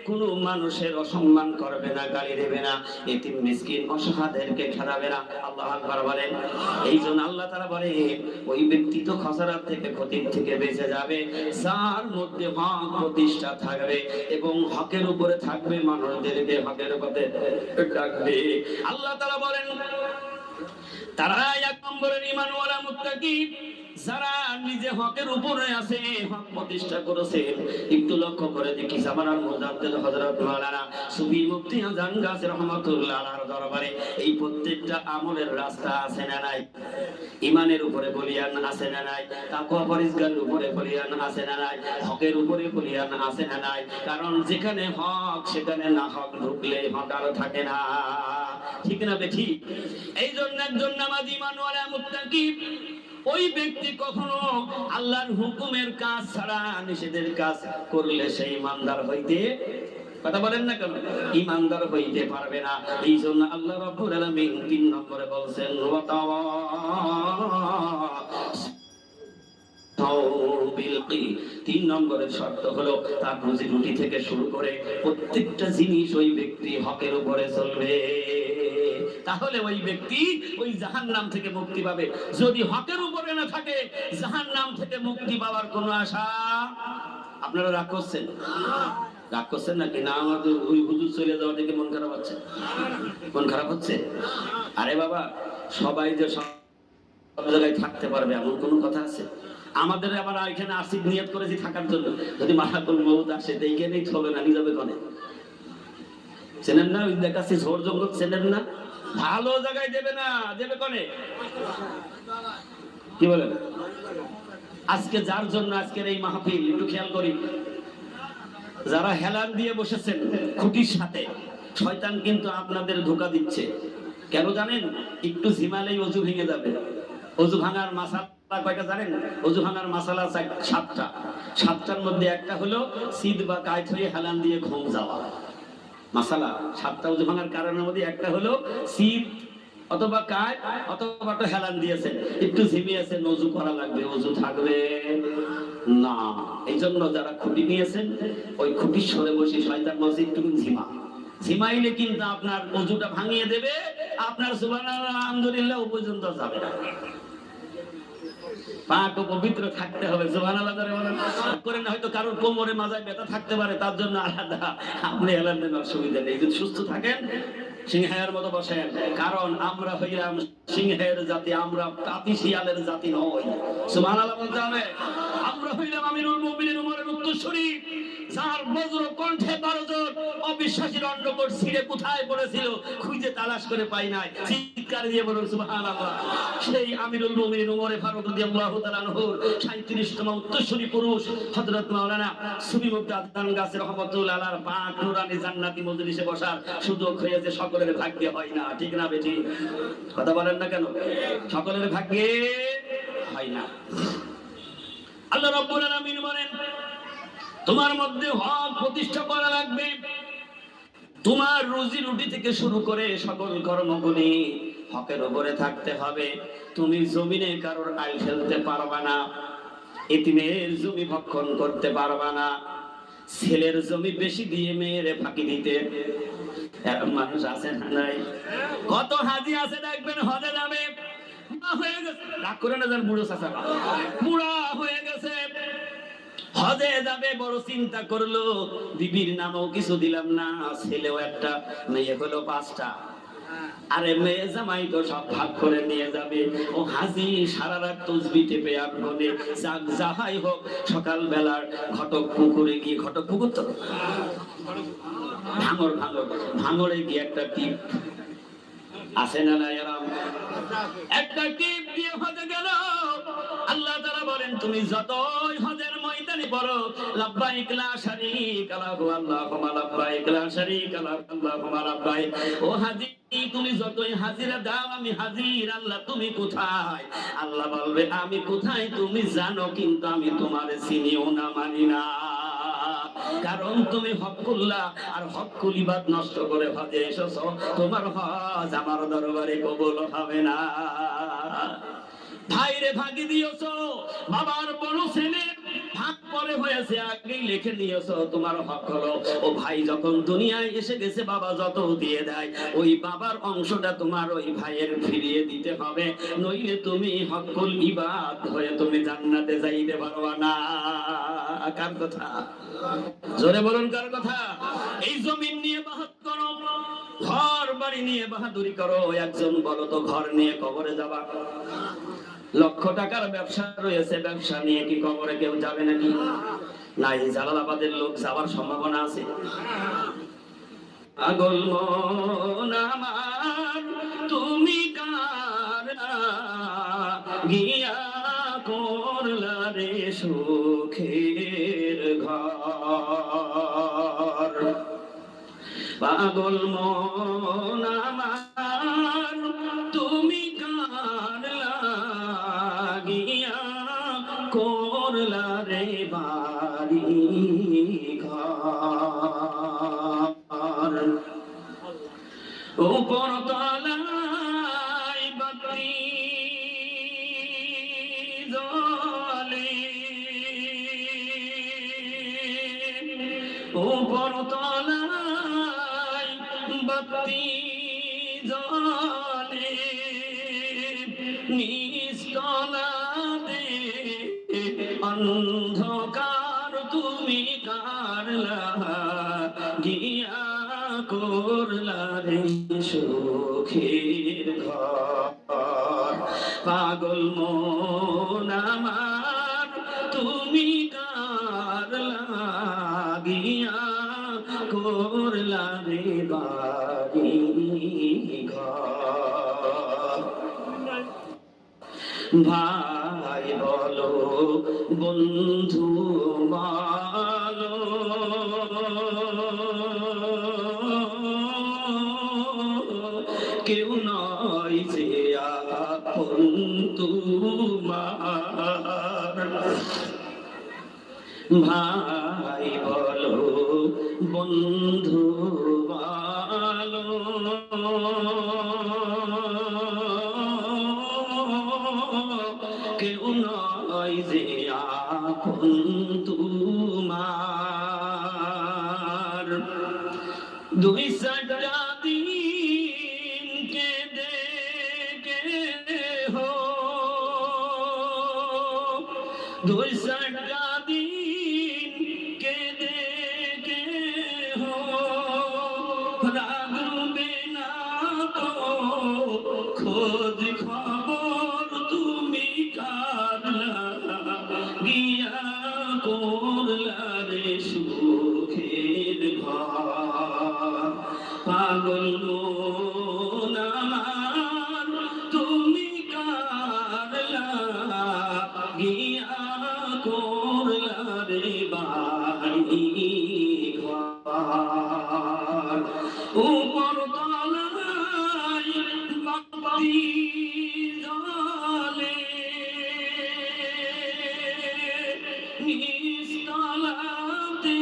কোন মানুষের অসম্মান করবে না, গালি দেবে না, এতিম মিসকিন অসহায়দেরকে খেদাবে না। আল্লাহু আকবার বলেন। এই জন্য আল্লাহ তাআলা বলে, ওই ব্যক্তি তো খসড়া থেকে, ক্ষতির থেকে বেঁচে যাবে যার মধ্যে হক প্রতিষ্ঠা থাকবে এবং হকের উপরে থাকবে, মানুষদেরকে হকের পথে ডাকবে। আল্লাহ তাআলা বলেন, তারা 1 নম্বরের ঈমানওয়ালা মুত্তাকি, যারা নিজে হকের উপরে আছে, হক প্রতিষ্ঠা করেছে। একটু লক্ষ্য করে দেখি, জামানার মুজাদ্দিদ হযরত মাওলানা সুফি মুফতি আযম গাজী রাহমাতুল্লাহ আলাইহির দরবারে এই প্রত্যেকটা আমলের রাস্তা আছে না নাই? ঈমানের উপরে বলিয়ান আছে না নাই? তাকওয়া পরহেজগারির উপরে বলিয়ান আছে না নাই? হকের উপরে বলিয়ান আছে না নাই? কারণ যেখানে হক, সেখানে না হক ঢুকলে হক আর থাকে না। ঠিক না বেঠি? এই জন্য একজন নামাজি ঈমানওয়ালা মুত্তাকি, ওই ব্যক্তি কখনো আল্লাহর হুকুমের কাজ ছাড়া নিষেধের কাজ করলে সেই ঈমানদার হইতে, কথা বলেন না কেন, ঈমানদার হইতে পারবে না। এই জন্য আল্লাহ রাব্বুল আলামিন 3 নম্বরে বলছেন, তিন নম্বরের শর্ত হলো তার রুজি রুটি থেকে শুরু করে প্রত্যেকটা জিনিস ওই ব্যক্তি হকের উপরে চলবে। তাহলে ওই ব্যক্তি ওই জাহান্নাম থেকে মুক্তি পাবে। যদি হকের উপরে না থাকে, জাহান্নাম থেকে মুক্তি পাওয়ার কোনো আশা। আপনারা রাগ করছেন? রাগ করছেন নাকি? না, আমাদের ওই হুজুর চলে যাওয়া থেকে মন খারাপ হচ্ছে? মন খারাপ হচ্ছে? আরে বাবা, সবাই যে সব জায়গায় থাকতে পারবে এমন কোনো কথা আছে? আমাদের আবার এখানে আসিফ নিয়ত করেছি থাকার জন্য। যদি মালাকুল মউত আসে, এইখানেই চলে না, নিয়ে যাবে কোনে? চেনেন না? ওই দেখাচ্ছি ঝোড় জঙ্গল, চেনেন না? ভালো জায়গায় দেবে না, দেবে কোনে? কি বলেন? আজকে যার জন্য আজকের এই মাহফিল, একটু খেয়াল করি, যারা হেলান দিয়ে বসেছেন খুঁটির সাথে, শয়তান কিন্তু আপনাদের ধোঁকা দিচ্ছে। কেন জানেন? একটু ঝিমালেই অজু ভেঙে যাবে। অজু ভাঙার মাসালা কয়টা জানেন? অজু ভাঙার মাসালা 7টা। 7টার মধ্যে একটা হলো সিদ বা কায়ত হয়ে হেলান দিয়ে ঘুম যাওয়া। মাসালা 7টা অজু ভাঙার কারণের মধ্যে একটা হলো শীত অথবা কায় অথবা তো হেলান দিয়েছেন, একটু ঝিমিয়েছেন, অজু করা লাগবে, অজু থাকবে না। এই জন্য যারা খুঁটি নিয়েছেন, ওই খুঁটির সরে বসে শয়তান বলছে একটু ঝিমা। ঝিমাইলে কিন্তু আপনার অজুটা ভাঙিয়ে দেবে, আপনার সুবহানাল্লাহ আলহামদুলিল্লাহ পর্যন্ত যাবে না। পাক পবিত্র থাকতে হবে। সুবহানাল্লাহ করে না, হয়তো কারোর কোমরে মাজায় ব্যথা থাকতে পারে, তার জন্য আলাদা আপনি এলান দেন, অসুবিধা নেই। যদি সুস্থ থাকেন সিংহের মতো বসেন, কারণ আমরা হইলাম সিংহের জাতি, আমরা পাপী শিয়ালের জাতি নই। সুবহানাল্লাহ বলতে হবে। আমরা হইলাম আমিরুল মুমিনিন উমরের উত্তরসূরি, যার বজ্র কণ্ঠে 12 জন অবিশ্বাসীর অন্ডকোষ ছিঁড়ে কোথায় পড়েছিল খুঁজে তালাশ করে পাই নাই, চিৎকার দিয়ে বলুন সুবহানাল্লাহ। সেই আমিরুল মুমিনিন ওমর ফারুক রাদিয়াল্লাহু তাআলা আনহুর 37তম উত্তরসূরি পুরুষ হযরত মাওলানা সুফি মুফতি আদনান গাছী রাহমাতুল্লাহ আলাইহির পাক নূরানী জান্নাতি মজলিসে বসার সুযোগ হয়েছে, সকলের ভাগ্যে হয় না, ঠিক না বেটি? কথা বলেন না কেন? সকলের ভাগ্যে হয় না। আল্লাহ রাব্বুল আলামিন বলেন, তোমার মধ্যে হক প্রতিষ্ঠা করা লাগবে। তোমার রুজি রুটি থেকে শুরু করে সকল কর্মগুলি হকের উপরে থাকতে হবে। তুমি জমিনে কারোর আইল ফেলতে পারবা না, এতিমের জমি ভক্ষণ করতে পারবা না, ছেলের জমি বেশি দিয়ে মেয়েরে ফাঁকি দিতে এরকম মানুষ আছে না নাই? কত হাজি আছে দেখবেন হজে যাবে, হয়ে গেছে, রাগ করে না যান, বুড়ো চাচা বুড়া হয়ে গেছে, হজে যাবে, বড় চিন্তা করলো বিবির নামও কিছু দিলাম না, ছেলেও একটা, মেয়ে হলো 5টা, আরে মেয়ে জামাই তো সব ভাগ করে নিয়ে যাবে। ও হাজি সারা রাত তসবিহ টেপে আর বলে যাক যাহাই হোক সকাল বেলার ঘটক পুকুরে গিয়ে, ঘটক পুকুর তো ভাঙড়ে গিয়ে একটা টিপ আছে না না, এরকম একটা টিপ দিয়ে হজে গেল। আল্লাহ তাআলা বলেন, তুমি যতই হজের ময়দানে পড়ো লাব্বাইক লা শারীকা লাহু আল্লাহুম্মা লাব্বাইক লা শারীকা লাহু আল্লাহুম্মা লাব্বাইক, ও হাজী তুমি যতই হাজিরা দাও আমি হাজির, আল্লাহ তুমি কোথায়? আল্লাহ বলবে আমি কোথায় তুমি জানো, কিন্তু আমি তোমারে চিনিও না, মানি না, কারণ তুমি হকুল্লাহ আর হকুল ইবাদ নষ্ট করে হজে এসেছো, তোমার হজ আমার দরবারে কবুল হবে না। ভাইরে ভাগি দিয়েছো, বাবার বড় ছেলে ভাগ পরে হয়েছে, আগেই লিখে নিয়েছো, তোমার হক হলো। ও ভাই যখন দুনিয়ায় এসে গেছে বাবা যত দিয়ে দেয় ওই বাবার অংশটা তোমার ওই ভাইয়ের ফিরিয়ে দিতে হবে, নইলে তুমি হকুল ইবাদ হয়ে তুমি জান্নাতে যাইতে পারবা না। কার কথা? জোরে বলুন কার কথা? এই জমিন নিয়ে বাহাত করো, ঘর বাড়ি নিয়ে বাহাদুরি করো, একজন বলো তো ঘর নিয়ে কবরে যাবা? লক্ষ টাকার ব্যবসা রয়েছে, ব্যবসা নিয়ে কি কবরে কেউ যাবে নাকি? নাই, জালালাবাদের লোক যাওয়ার সম্ভাবনা আছে। পাগল মন আমার তুমি কার গিয়া করলা রে সুখের ঘর, পাগল মন আমার তুমি কার লাগিয়া করলা রে বাড়ি ঘর, উপর তলায় বাতি জ্বলে, উপর তলায় বাতি জ্বলে, নিস্তলাতে অন্ধকার তুমি কার লাগিয়া করলা রে সুখের ঘর, পাগল মন আমার তুমি কার লাগিয়া করলা রে বাড়ি ঘর। ভাই বলো বন্ধু বলো কেউ নয় যে আপন তোমার, ভাই বলো বন্ধু বলো কেউ নয় যে আপন তোমার, 2-4টা দিন কেঁদে হো, 2-4টা দিন কেঁদে হো, রাগবে না তো খোঁজ খবর তুমি কার লাগিয়া করলা রে সুখের আমার তুমি কার লাগিয়া করলা রে বাড়ি ঘর উপর তলায় বাতি জ্বলে নিস্তলাতে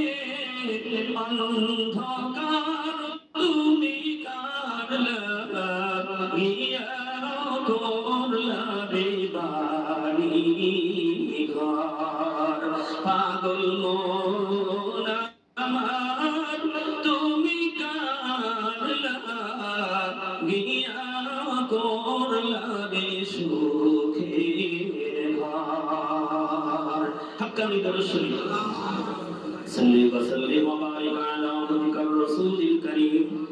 অন্ধকার তুমি কার লাগিয়া করলা রে বাড়ি ঘর পাগল মন আমার তুমি কার লাগিয়া করলা রে সুখের ঘর হাক্কানি দরুদ صلي وسلم وبارك على عبدك الرسول الكريم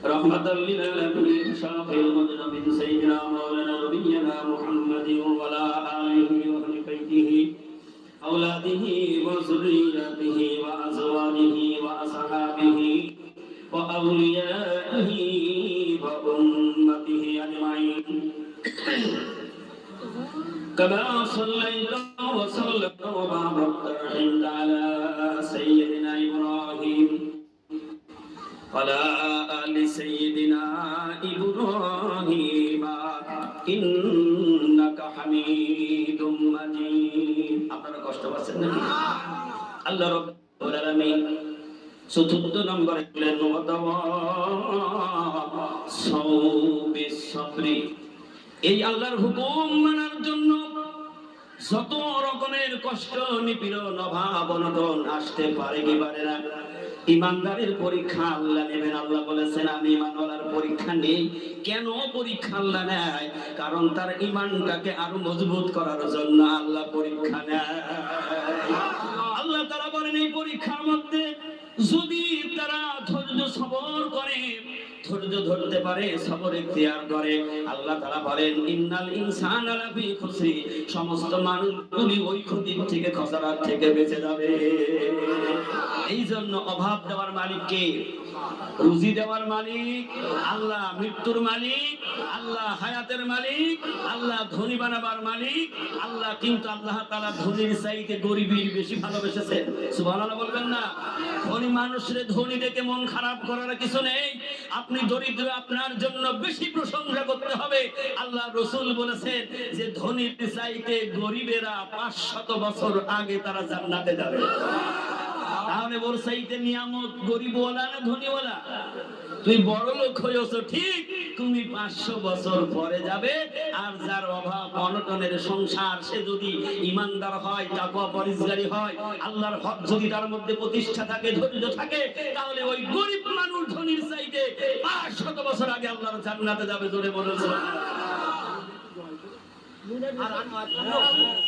رحمة للعالمين شافع المذنبين سيدنا مولانا نبينا محمد وعلى آله وأهل بيته أولاده وذرياته وأزواجه وأصحابه وأوليائه وأمته أجمعين كما صليت وسلمت وباركت رحمت على سيدنا إبراهيم وعلى آل سيدنا إبراهيم إنك حميد مجيد আপনারা কষ্ট পাচ্ছেন নাকি আল্লাহ রাব্বুল আলামিন চতুর্থ নম্বরে বলেন সৌবিসবরি এই আল্লাহর হুকুম মানার জন্য যত রকমের কষ্ট নিপীড়ন অভাব অনটন আসতে পারে কি পারে না ইমানদারের পরীক্ষা আল্লাহ নেবেন আল্লাহ বলেছেন আমি ইমানওয়ালার পরীক্ষা নেই কেন পরীক্ষা আল্লাহ নেয় কারণ তার ইমানটাকে আরো মজবুত করার জন্য আল্লাহ পরীক্ষা নেয় আল্লাহ তাআলা বলেন এই পরীক্ষার মধ্যে যদি তারা ধৈর্য সবর করে ধৈর্য ধরতে পারে সবর ইখতিয়ার করে আল্লাহ তাআলা বলেন ইন্নাল ইনসানা লাফি খুসরি সমস্ত মানুষগুলি ওই ক্ষতির থেকে খসরার থেকে বেঁচে যাবে এই জন্য অভাব দেওয়ার মালিক কে রুজি দেওয়ার মালিক আল্লাহ মৃত্যুর মালিক আল্লাহ হায়াতের মালিক আল্লাহ ধনী বানাবার মালিক আল্লাহ কিন্তু আল্লাহ তাআলা ধনীর চাইতে গরিবের বেশি ভালোবেসেছেন সুবহানাল্লাহ বলবেন না ধনী মানুষের ধনী দেখে মন খারাপ করার কিছু নেই আপনি দরিদ্র আপনার জন্য বেশি প্রশংসা করতে হবে আল্লাহ রাসূল বলেছেন যে ধনীর চাইতে গরিবেরা 500 বছর আগে তারা জান্নাতে যাবে তাহলে ওর চাইতে নিয়ামত গরিবওয়ালা না ধনীওয়ালা তুই বড় লোক হয়েছো ঠিক তুমি 500 বছর পরে যাবে আর যার অভাব অনটনের সংসার সে যদি ইমানদার হয় তাকওয়া পরহেজগারি হয় আল্লাহর হক যদি তার মধ্যে প্রতিষ্ঠা থাকে ধৈর্য থাকে তাহলে ওই গরিব মানুষ ধনীর চাইতে 500 বছর আগে আল্লাহর জান্নাতে যাবে জোরে বলুন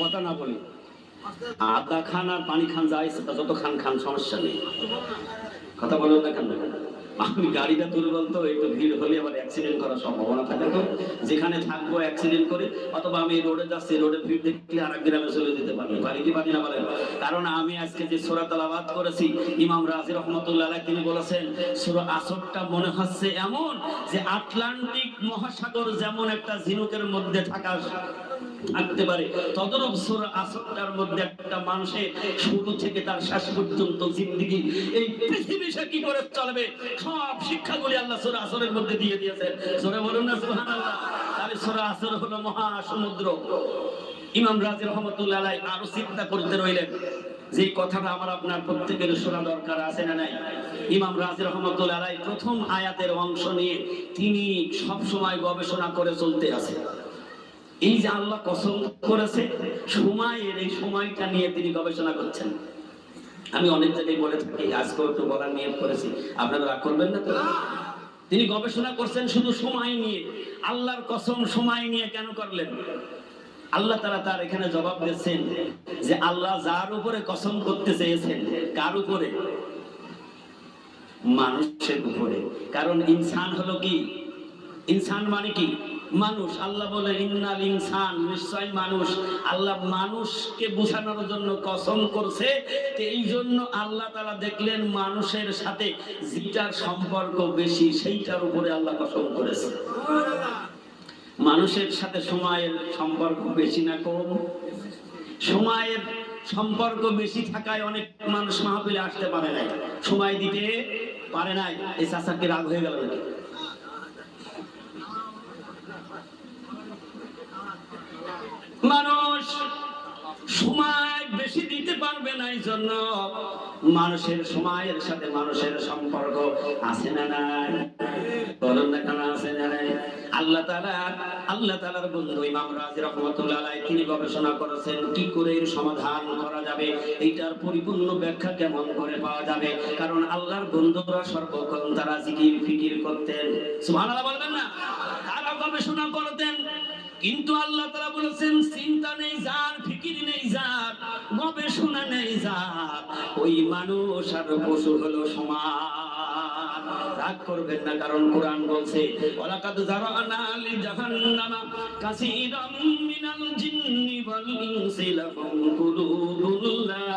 কথা না বলি আদা খান আর পানি খান যায় যত খান খান সমস্যা নেই কথা বলুন না কেন আমি গাড়িটা তুলবো তো একটু ভিড় হলে আবার অ্যাক্সিডেন্ট করার সম্ভাবনা থাকে তো যেখানে থাকবো অ্যাক্সিডেন্ট করে অথবা আমি রোডে যাচ্ছি রোডে ভিড় দেখলে আরেক গ্রামে চলে যেতে পারি কি পারি না বলেন কারণ আমি আজকে যে সূরা তেলাওয়াত করেছি ইমাম রাজি রাহমাতুল্লাহ আলাইহি তিনি বলেছেন সূরা আসরটা মনে হচ্ছে এমন যে আটলান্টিক মহাসাগর যেমন একটা ঝিনুকের মধ্যে থাকতে পারে তদরূপ সূরা আসরটার মধ্যে একটা মানুষের শুরু থেকে তার শেষ পর্যন্ত জিন্দেগি এই পৃথিবী সে কি করে চলবে সব শিক্ষাগুলি আল্লাহ সূরা আসরের মধ্যে দিয়ে দিয়েছেন জোরে বলুন না সুবহানাল্লাহ তাহলে সূরা আসর হলো মহাসমুদ্র ইমাম রাজি রাহমাতুল্লাহ আলাইহি আরো চিন্তা করতে রইলেন যে কথাটা আমার আপনার প্রত্যেকের শোনা দরকার আছে না নাই ইমাম রাজি রাহমাতুল্লাহ আলাইহি প্রথম আয়াতের অংশ নিয়ে তিনি সব সময় গবেষণা করে চলতে আছেন এই যে আল্লাহ কসম করেছে সময়ের এই সময়টা নিয়ে তিনি গবেষণা করছেন আমি অনেক জায়গায় বলে থাকি আজকে একটু বলার নিয়ত করেছি আপনারা রাগ করবেন না তো তিনি গবেষণা করছেন শুধু সময় নিয়ে আল্লাহর কসম সময় নিয়ে কেন করলেন আল্লাহ তাআলা তার এখানে জবাব দিয়েছেন যে আল্লাহ যার উপরে কসম করতে চেয়েছেন কার উপরে মানুষের উপরে কারণ ইনসান হলো কি ইনসান মানে কি মানুষ, আল্লাহ বলে ইন্নাল ইনসান, নিশ্চয় মানুষ। আল্লাহ মানুষকে বোঝানোর জন্য কসম করছে। এই জন্য আল্লাহ তাআলা দেখলেন মানুষের সাথে যেটার সম্পর্ক বেশি সেইটার উপরে আল্লাহ কসম করেছে। মানুষের সাথে সময়ের সম্পর্ক বেশি না কম? সময়ের সম্পর্ক বেশি থাকায় অনেক মানুষ মাহফিলে আসতে পারে নাই, সময় দিতে পারে নাই। এই চাচাকে রাগ হয়ে গেল নাকি? মানুষ সময় বেশি দিতে পারবে না, এই জন্য মানুষের সময়ের সাথে মানুষের সম্পর্ক আছে না নাই? বলুন না কেন আছে না নাই? আল্লাহ তাআলার বন্ধু ইমাম রাজি রাহমাতুল্লাহ আলাইহি তিনি গবেষণা করেছেন কি করে এর সমাধান করা যাবে, এইটার পরিপূর্ণ ব্যাখ্যা কেমন করে পাওয়া যাবে। কারণ আল্লাহর বন্ধুরা সর্বক্ষণ তারা জিকির ফিকির করতেন। সুবহানাল্লাহ বলবেন না? তারা গবেষণা করতেন, কিন্তু আল্লাহ তাআলা বলেছেন চিন্তা নেই যার, ফিকির নেই যার, গবেষণা নেই যার, ওই মানুষ আর পশু হলো সমান। রাগ করবেন না, কারণ কোরআন বলছে ওয়ালাকাদ যারানা লিজাহান্নামা কাসীরাম মিনাল জিন্নি ওয়াল ইনসি লাহুম কুলুবুন লা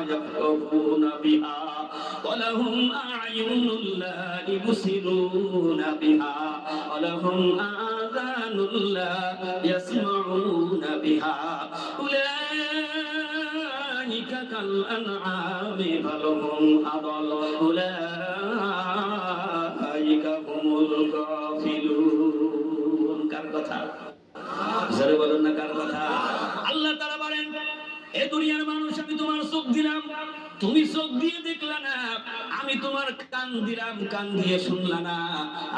ইয়াফকাহুনা বিহা ওয়া লাহুম আ'য়ুনুন লা ইবসিরুনা বিহা ওয়া লাহুম আযানুন লা ইয়াসমাউনা বিহা উলাইকা কাল আনআমি বাল হুম আদাল উলাইকা হুমুল গাফিলুন। কার কথা? জোরে বলুন না কার কথা? আল্লাহ তাআলা বলেন এ দুনিয়ার মানুষ আমি তোমার চোখ দিলাম, তুমি চোখ দিয়ে দেখলা না। আমি তোমার কান দিলাম, কান দিয়ে শুনলা না।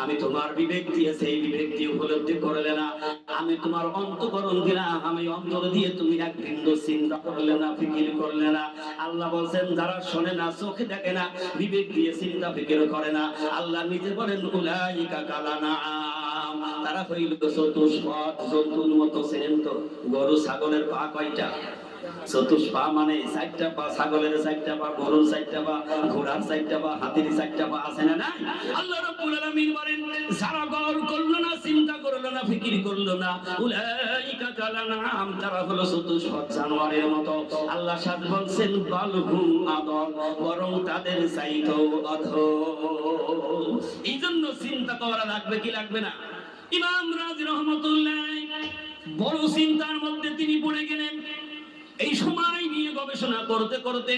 আমি তোমার বিবেক দিয়েছি, এই বিবেক দিয়ে উপলব্ধি করলে না। আমি তোমার অন্তঃকরণ দিলাম, আমি অন্তর দিয়ে তুমি এক বিন্দু চিন্তা করলে না, ফিকির করলে না। আল্লাহ বলছেন যারা শোনে না, চোখে দেখে না, বিবেক দিয়ে চিন্তা ফিকির করে না, আল্লাহ নিজে বলেন উলাইকা কালানাম, তারা হইল চতুষ্পদ জন্তুর মতো। চেনেন তো গরু ছাগলের পা কয়টা? চতুষ্পা মানে চারটা পা, ছাগলের চারটা পা, গরুর চারটা পা, ঘোড়ার চারটা পা, হাতির চারটা পা, আছে না না? আল্লাহ রাব্বুল আলামিন বলেন যারা গৌর করলো না, চিন্তা করলো না, ফিকির করলো না, উলাইকা কালানাম, তারা হলো চতুষ্পদ জানোয়ারের মতো। আল্লাহ সাথ বলছেন বালহুম আদল, বরং তাদের চাইতেও অধম। এই জন্য চিন্তা করা লাগবে কি লাগবে না? ইমাম রাজি রহমাতুল্লাহ বড় চিন্তার মধ্যে তিনি পড়ে গেলেন। এই সময় নিয়ে গবেষণা করতে করতে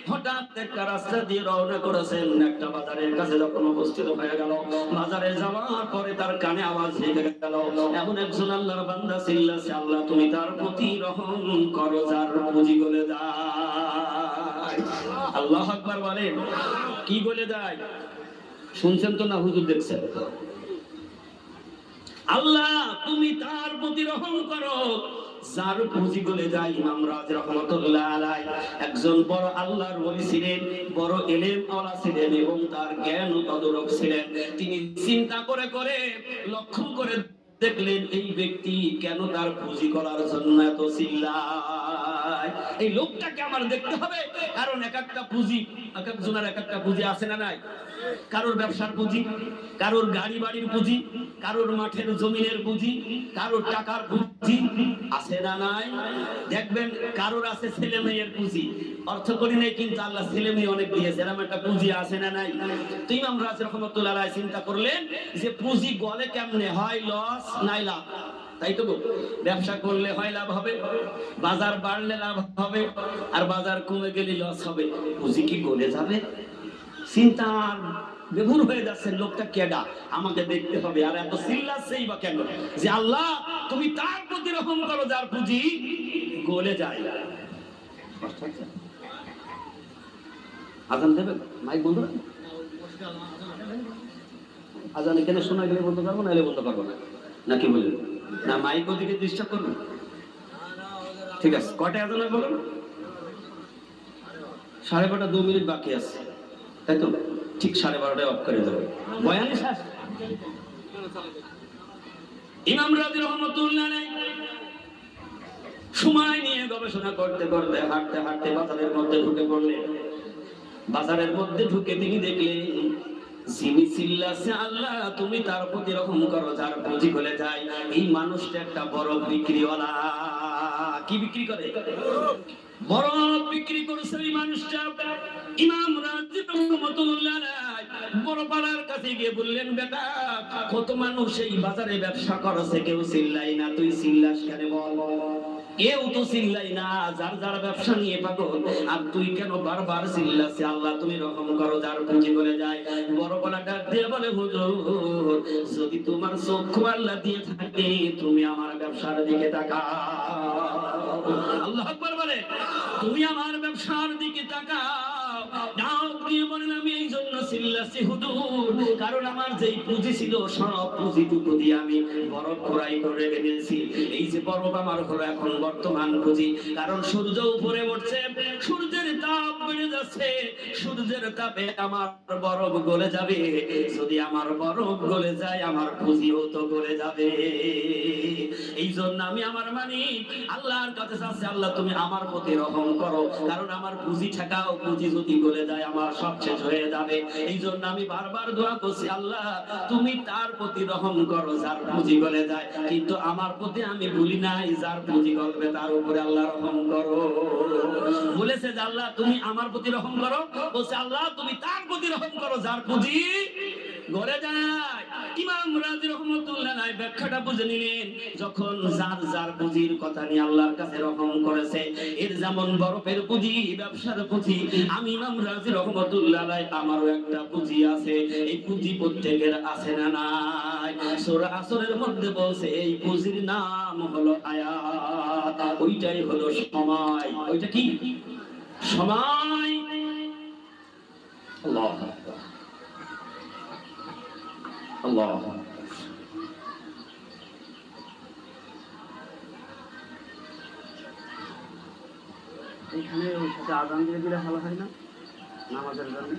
হঠাৎ একটা রাস্তা দিয়ে রওনা করেছেন। একটা বাজারের কাছে যখন উপস্থিত হয়ে গেল, বাজারে যাওয়ার পরে তার কানে আওয়াজ ভেঙে গেল। এমন একজন আল্লাহর বান্দা চিল্লাছে, আল্লাহ তুমি তার প্রতি রহম করো যার পুঁজি গলে যায়। আল্লাহু আকবার বলেন। কি গলে যায়? শুনছেন তো না হুজুর দেখছেন? আল্লাহ তুমি তার প্রতি রহম করো যার পুঁজি গলে যায়। ইমাম রাজি রাহমাতুল্লাহ আলাইহি একজন বড় আল্লাহর ওলি ছিলেন, বড় ইলম ওয়ালা ছিলেন এবং তার জ্ঞান ও তদরক ছিলেন। তিনি চিন্তা করে করে লক্ষ্য করে দেখলেন এই ব্যক্তি কেন তার পুঁজি করার জন্য এত চিল্লায়। এই লোকটাকে আমার দেখতে হবে, কারণ এক একটা পুঁজি, এক একজনের এক একটা পুঁজি আছে না নাই? কারোর ব্যবসার পুঁজি, কারোর গাড়ি বাড়ির পুঁজি, কারোর মাঠের জমিনের পুঁজি, কারোর টাকার পুঁজি আছে না নাই? দেখবেন কারোর আছে ছেলে মেয়ের পুঁজি। অর্থ করি নাই, কিন্তু আল্লাহ ছেলে মেয়ে অনেক দিয়েছে, এরকম একটা পুঁজি আছে না নাই? তো ইমাম রাজি রাহমাতুল্লাহ আলাইহি চিন্তা করলেন যে পুঁজি গলে কেমনে, হয় লস নাই লাভ। তাই তো ব্যবসা করলে হয় লাভ হবে, বাজার বাড়লে লাভ হবে, আর বাজার কমে গেলে লস হবে। পুঁজি কি গলে যাবে? চিন্তার বেভুর হয়ে যাচ্ছেন, লোকটা কেডা আমাকে দেখতে হবে, আর এত চিল্লাছেই বা কেন? যে আল্লাহ তুমি তার প্রতি রহম করো যার পুঁজি গলে যায়। আজান দেবেন? মাইক বন্ধ রাখবেন? আজান এখানে শোনা গেলে বলতে পারবো না, এলে বলতে পারবো না, নাকি বললেন? না মাইক ওদিকে ডিস্টার্ব করবেন? ঠিক আছে, কয়টা আজান হয় বলুন? 12:30, 2 মিনিট বাকি আছে, তাই তো? ঠিক 12:30টায় অফ করে দেবে। বয়ান শেষ। ইমাম রাজি রাহমাতুল্লাহ আলাইহি সময় নিয়ে গবেষণা করতে করতে হাঁটতে হাঁটতে বাজারের মধ্যে ঢুকে পড়লেন। বাজারের মধ্যে ঢুকে তিনি দেখলেন যিনি চিল্লাছে আল্লাহ তুমি তার প্রতি রকম করো যার পুঁজি গলে যায়। এই মানুষটা একটা বড় বিক্রিওয়ালা। কি বিক্রি করে? বড় বিক্রি করেছে এই মানুষটা। ইমাম রাজি রহমাতুল্লাহ আলাইহি বড় পাড়ার কাছে গিয়ে বললেন, বেটা কত মানুষ এই বাজারে ব্যবসা করছে, কেউ চিল্লাই না, তুই চিল্লাস কেন বল? কেউ তো চিল্লাই না, যার যার ব্যবসা নিয়ে পাগল, আর তুই কেন বারবার চিল্লাছিস আল্লাহ তুমি রহম করো যার পুঁজি করে যায়। বড় পাড়া ডাক দিয়ে বলে, হুজুর যদি তোমার চক্ষু আল্লাহ দিয়ে থাকে তুমি আমার ব্যবসার দিকে তাকাও। আল্লাহু আকবার বলে, তুমি আমার ব্যবসার দিকে তাকাও। ডাক দিয়ে বলেন, আমি এই জন্য চিল্লাছি হুজুর, কারণ আমার যেই পুঁজি ছিল সব পুঁজিটুকু দিয়ে আমি বড় ক্রয় করে রেখেছি। এই যে বড় আমার হলো এখন বর্তমান পুঁজি, কারণ সূর্য উপরে উঠছে, সূর্যের তাপ বেড়ে যাচ্ছে, সূর্যের তাপে আমার বরফ গলে যাবে। যদি আমার বরফ গলে যায় আমার পুঁজিও তো গলে যাবে। এই জন্য আমি আমার মালিক আল্লাহর কাছে চাচ্ছি, আল্লাহ তুমি আমার প্রতি রহম করো, কারণ আমার পুঁজি ঠেকাও, পুঁজি যদি গলে যায় আমার সব শেষ হয়ে যাবে। এই জন্য আমি বারবার দোয়া করছি, আল্লাহ তুমি তার প্রতি রহম করো যার পুঁজি গলে যায়, কিন্তু আমার প্রতি আমি ভুলি নাই যার পুঁজি গলবে তার উপরে আল্লাহ রহম করো। বলেছে যে আল্লাহ তুমি আমার প্রতি রহম করো, বলছে আল্লাহ তুমি তার প্রতি রহম করো যার পুঁজি গলে যায়। ইমাম রাজি রহমাতুল্লাহ আলাইহি ব্যাখ্যাটা বুঝে নিলেন, যখন যার যার পুঁজির কথা নিয়ে আল্লাহর কাছে রহম করেছে, এর যেমন বরফের পুঁজি, ব্যবসার পুঁজি, আমি ইমাম রাজি রহমাতুল্লাহ আলাইহি আমারও একটা পুঁজি আছে। এই পুঁজি প্রত্যেকের আছে না নাই? সূরা আসরের মধ্যে বলছে এই পুঁজির নাম হলো হায়াত, ওইটাই হলো সময়। ওইটা কি? সময়। আল্লাহু আকবার, আল্লাহু আকবার। এখানে ওই সাথে আজান দিয়ে দিলে ভালো হয় না নামাজের জন্য?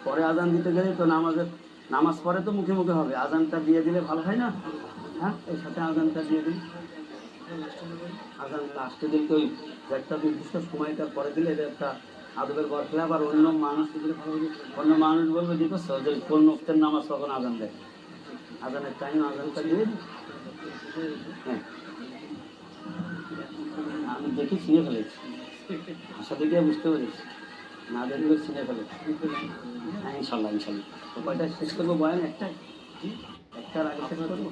পরে আজান দিতে গেলে তো নামাজ পরে তো মুখে মুখে হবে, আজানটা দিয়ে দিলে ভালো হয় না? হ্যাঁ, এই সাথে আজানটা দিয়ে দিন। আজান লাস্টে দিলে ওই একটা নির্দিষ্ট সময়টার পরে দিলে এটা একটা আদবের বরফে। আবার অন্য মানুষ দিলে ভালো হবে, অন্য মানুষ বলবে যে কোন মুক্তের নামাজ কখন আজান দেয়, আজানের টাইম আজানটা দিয়ে দিন। হ্যাঁ, আমি দেখে চিনে ফেলেছি, ভাষা দেখে বুঝতে পেরেছি, না দেখলে চিনে ফেলেছি। হ্যাঁ ইনশাল্লাহ ইনশাল্লাহ। তো কয়টা শেষ করবো বয়ান? একটার আগে শেষ করবো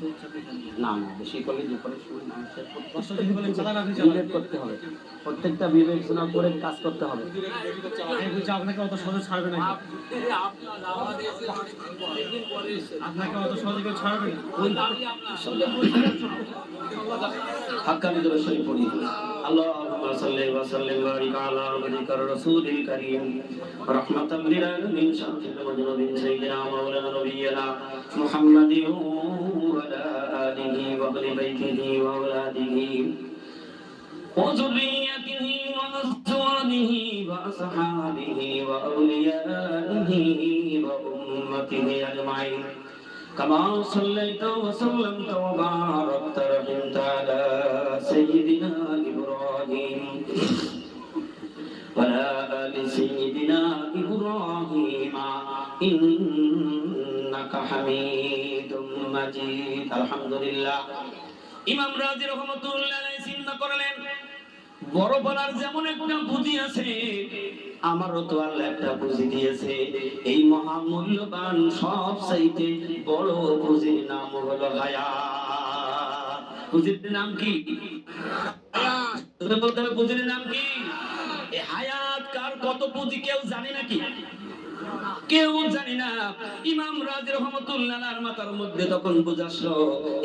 না? না বেশি করলে দুপুরের সময় মানুষের বিবেক করতে হবে, প্রত্যেকটা বিবেচনা করে কাজ করতে হবে। আপনাকে অত সহজে ছাড়বে না, আপনাকে অত সহজে কেউ ছাড়বে না। হাক্কানি দরুদ শরীফ পড়ি। আল্লাহুম্মা সাল্লি ওয়া সাল্লিম ওয়া বারিক আলা আবদিকা রাসূলিল কারীম রাহমাতাল লিল আলামিন শাফিউল মুজরিমিন সাইয়্যিদিনা মাওলানা নবিয়্যিনা মুহাম্মাদিন ওয়া আলা আলিহি ওয়া আহলি বাইতিহি ওয়া আওলাদিহি ওয়া যুররিয়্যাতিহি ওয়া আজওয়াজিহি ওয়া আসহাবিহি ওয়া আউলিয়াইহি ওয়া উম্মতিহি আজমাইন كما صليت وسلمت وباركت رحمت على سيدنا إبراهيم وعلى آل سيدنا إبراهيم إنك حميد مجيد الحمد لله ইমাম রাজি রহমাতুল্লাহ আলাইহি চিন্তা করলেন, বড় বলার যেমন একটা পুঁজি আছে আমারও তো আল্লাহ একটা পুঁজি দিয়েছে। এই মহামূল্যবান সবচাইতে বড় পুঁজির নাম হলো হায়াত। পুঁজির নাম কি? হায়াত। বলতে হবে পুঁজির নাম কি? এই হায়াত কার কত পুঁজি কেউ জানে নাকি? কেউ জানি না। ইমাম রাজি রহমাতুল্লাহ আলাইহির মাথার মধ্যে তখন বুঝাসলো,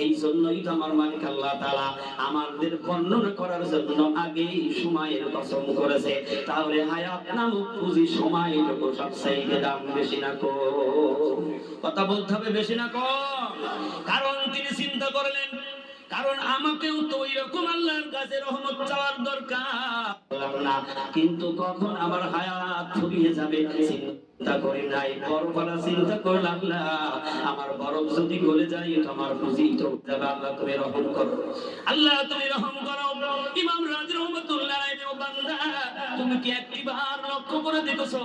এই জন্যই তো আমার মালিক আল্লাহ তাআলা আমাদের বর্ণনা করার জন্য আগেই সময়ের কসম করেছে। তাহলে হায়াত নামক পুঁজি সময়টুকু সবচাইতে দাম বেশি না কম? কথা বলতে হবে বেশি না কম? কারণ তিনি চিন্তা করলেন, কারণ আমাকেও তো এরকম আল্লাহর কাছে রহমত চাওয়ার দরকার না, কিন্তু কখন আমার হায়াত ফুরিয়ে যাবে চিন্তা করি নাই, বরফালা চিন্তা করলাম না। আমার বরফ যদি গলে যায় এটা আমার পুঁজি তো যাবে। আল্লাহ তুমি রহম করো, আল্লাহ তুমি রহম করো। ইমাম রাজি রহমাতুল্লাহ আলাইহি বান্দা, তুমি কি একবার লক্ষ্য করে দেখেছো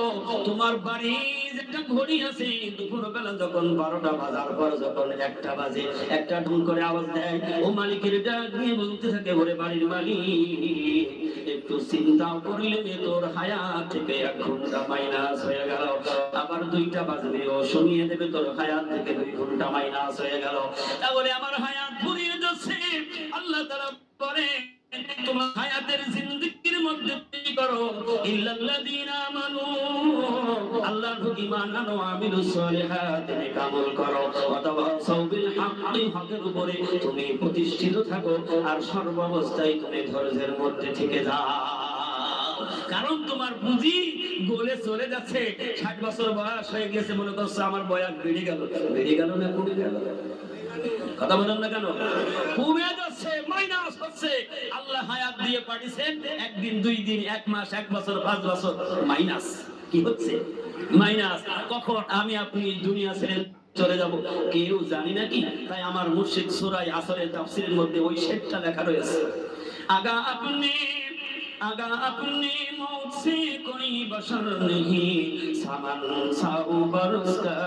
তোমার বাড়ির একটা ঘড়ি আছে, দুপুরবেলা যখন 12টা বাজার পর যখন 1টা বাজে, একটা ঢুং করে আওয়াজ দেয়, ও মালিকের ডাক দিয়ে বলতে থাকে, ওরে বাড়ির মালিক একটু চিন্তা করলে তোর হায়াত থেকে 1 ঘন্টা মাইনাস হয়ে গেল। আবার 2টা বাজবে, ও শুনিয়ে দেবে তোর হায়াত থেকে 2 ঘন্টা মাইনাস হয়ে গেল। তাহলে আমার হায়াত ফুরিয়ে যাচ্ছে। আল্লাহ তাআলা বলে তোমার হায়াতের জিন্দেগির মধ্যে কি করো, ইল্লাল্লাযীনা আমানু, আল্লাহর ঈমান আনো, আমিলুস সলিহাত, নেক আমল করো, ওয়াতাওয়াসাউ বিল হাক্কি, হকের উপরে তুমি প্রতিষ্ঠিত থাকো, আর সর্বাবস্থায় তুমি ধৈর্যের মধ্যে থেকে যাও। কারণ তোমার পুঁজি গলে চলে যাচ্ছে। 60 বছর বয়স হয়ে গেছে, মনে করছো আমার বয়স বেড়ে গেল। বেড়ে গেল না কমে গেল? কথা বলেন না কেন? কমে যাচ্ছে, মাইনাস হচ্ছে। আল্লাহ হায়াত দিয়ে পাঠিয়েছেন, 1 দিন 2 দিন 1 মাস 1 বছর 5 বছর মাইনাস। কি হচ্ছে? মাইনাস। কখন আমি আপনি এই দুনিয়া ছেড়ে চলে যাব কেউ জানি নাকি। তাই আমার মুর্শিদ সূরা আসরের তাফসীরের মধ্যে ওই শেরটা লেখা রয়েছে, आगा अपने मौत से कोई बशर नहीं, सामान साऊ बरस का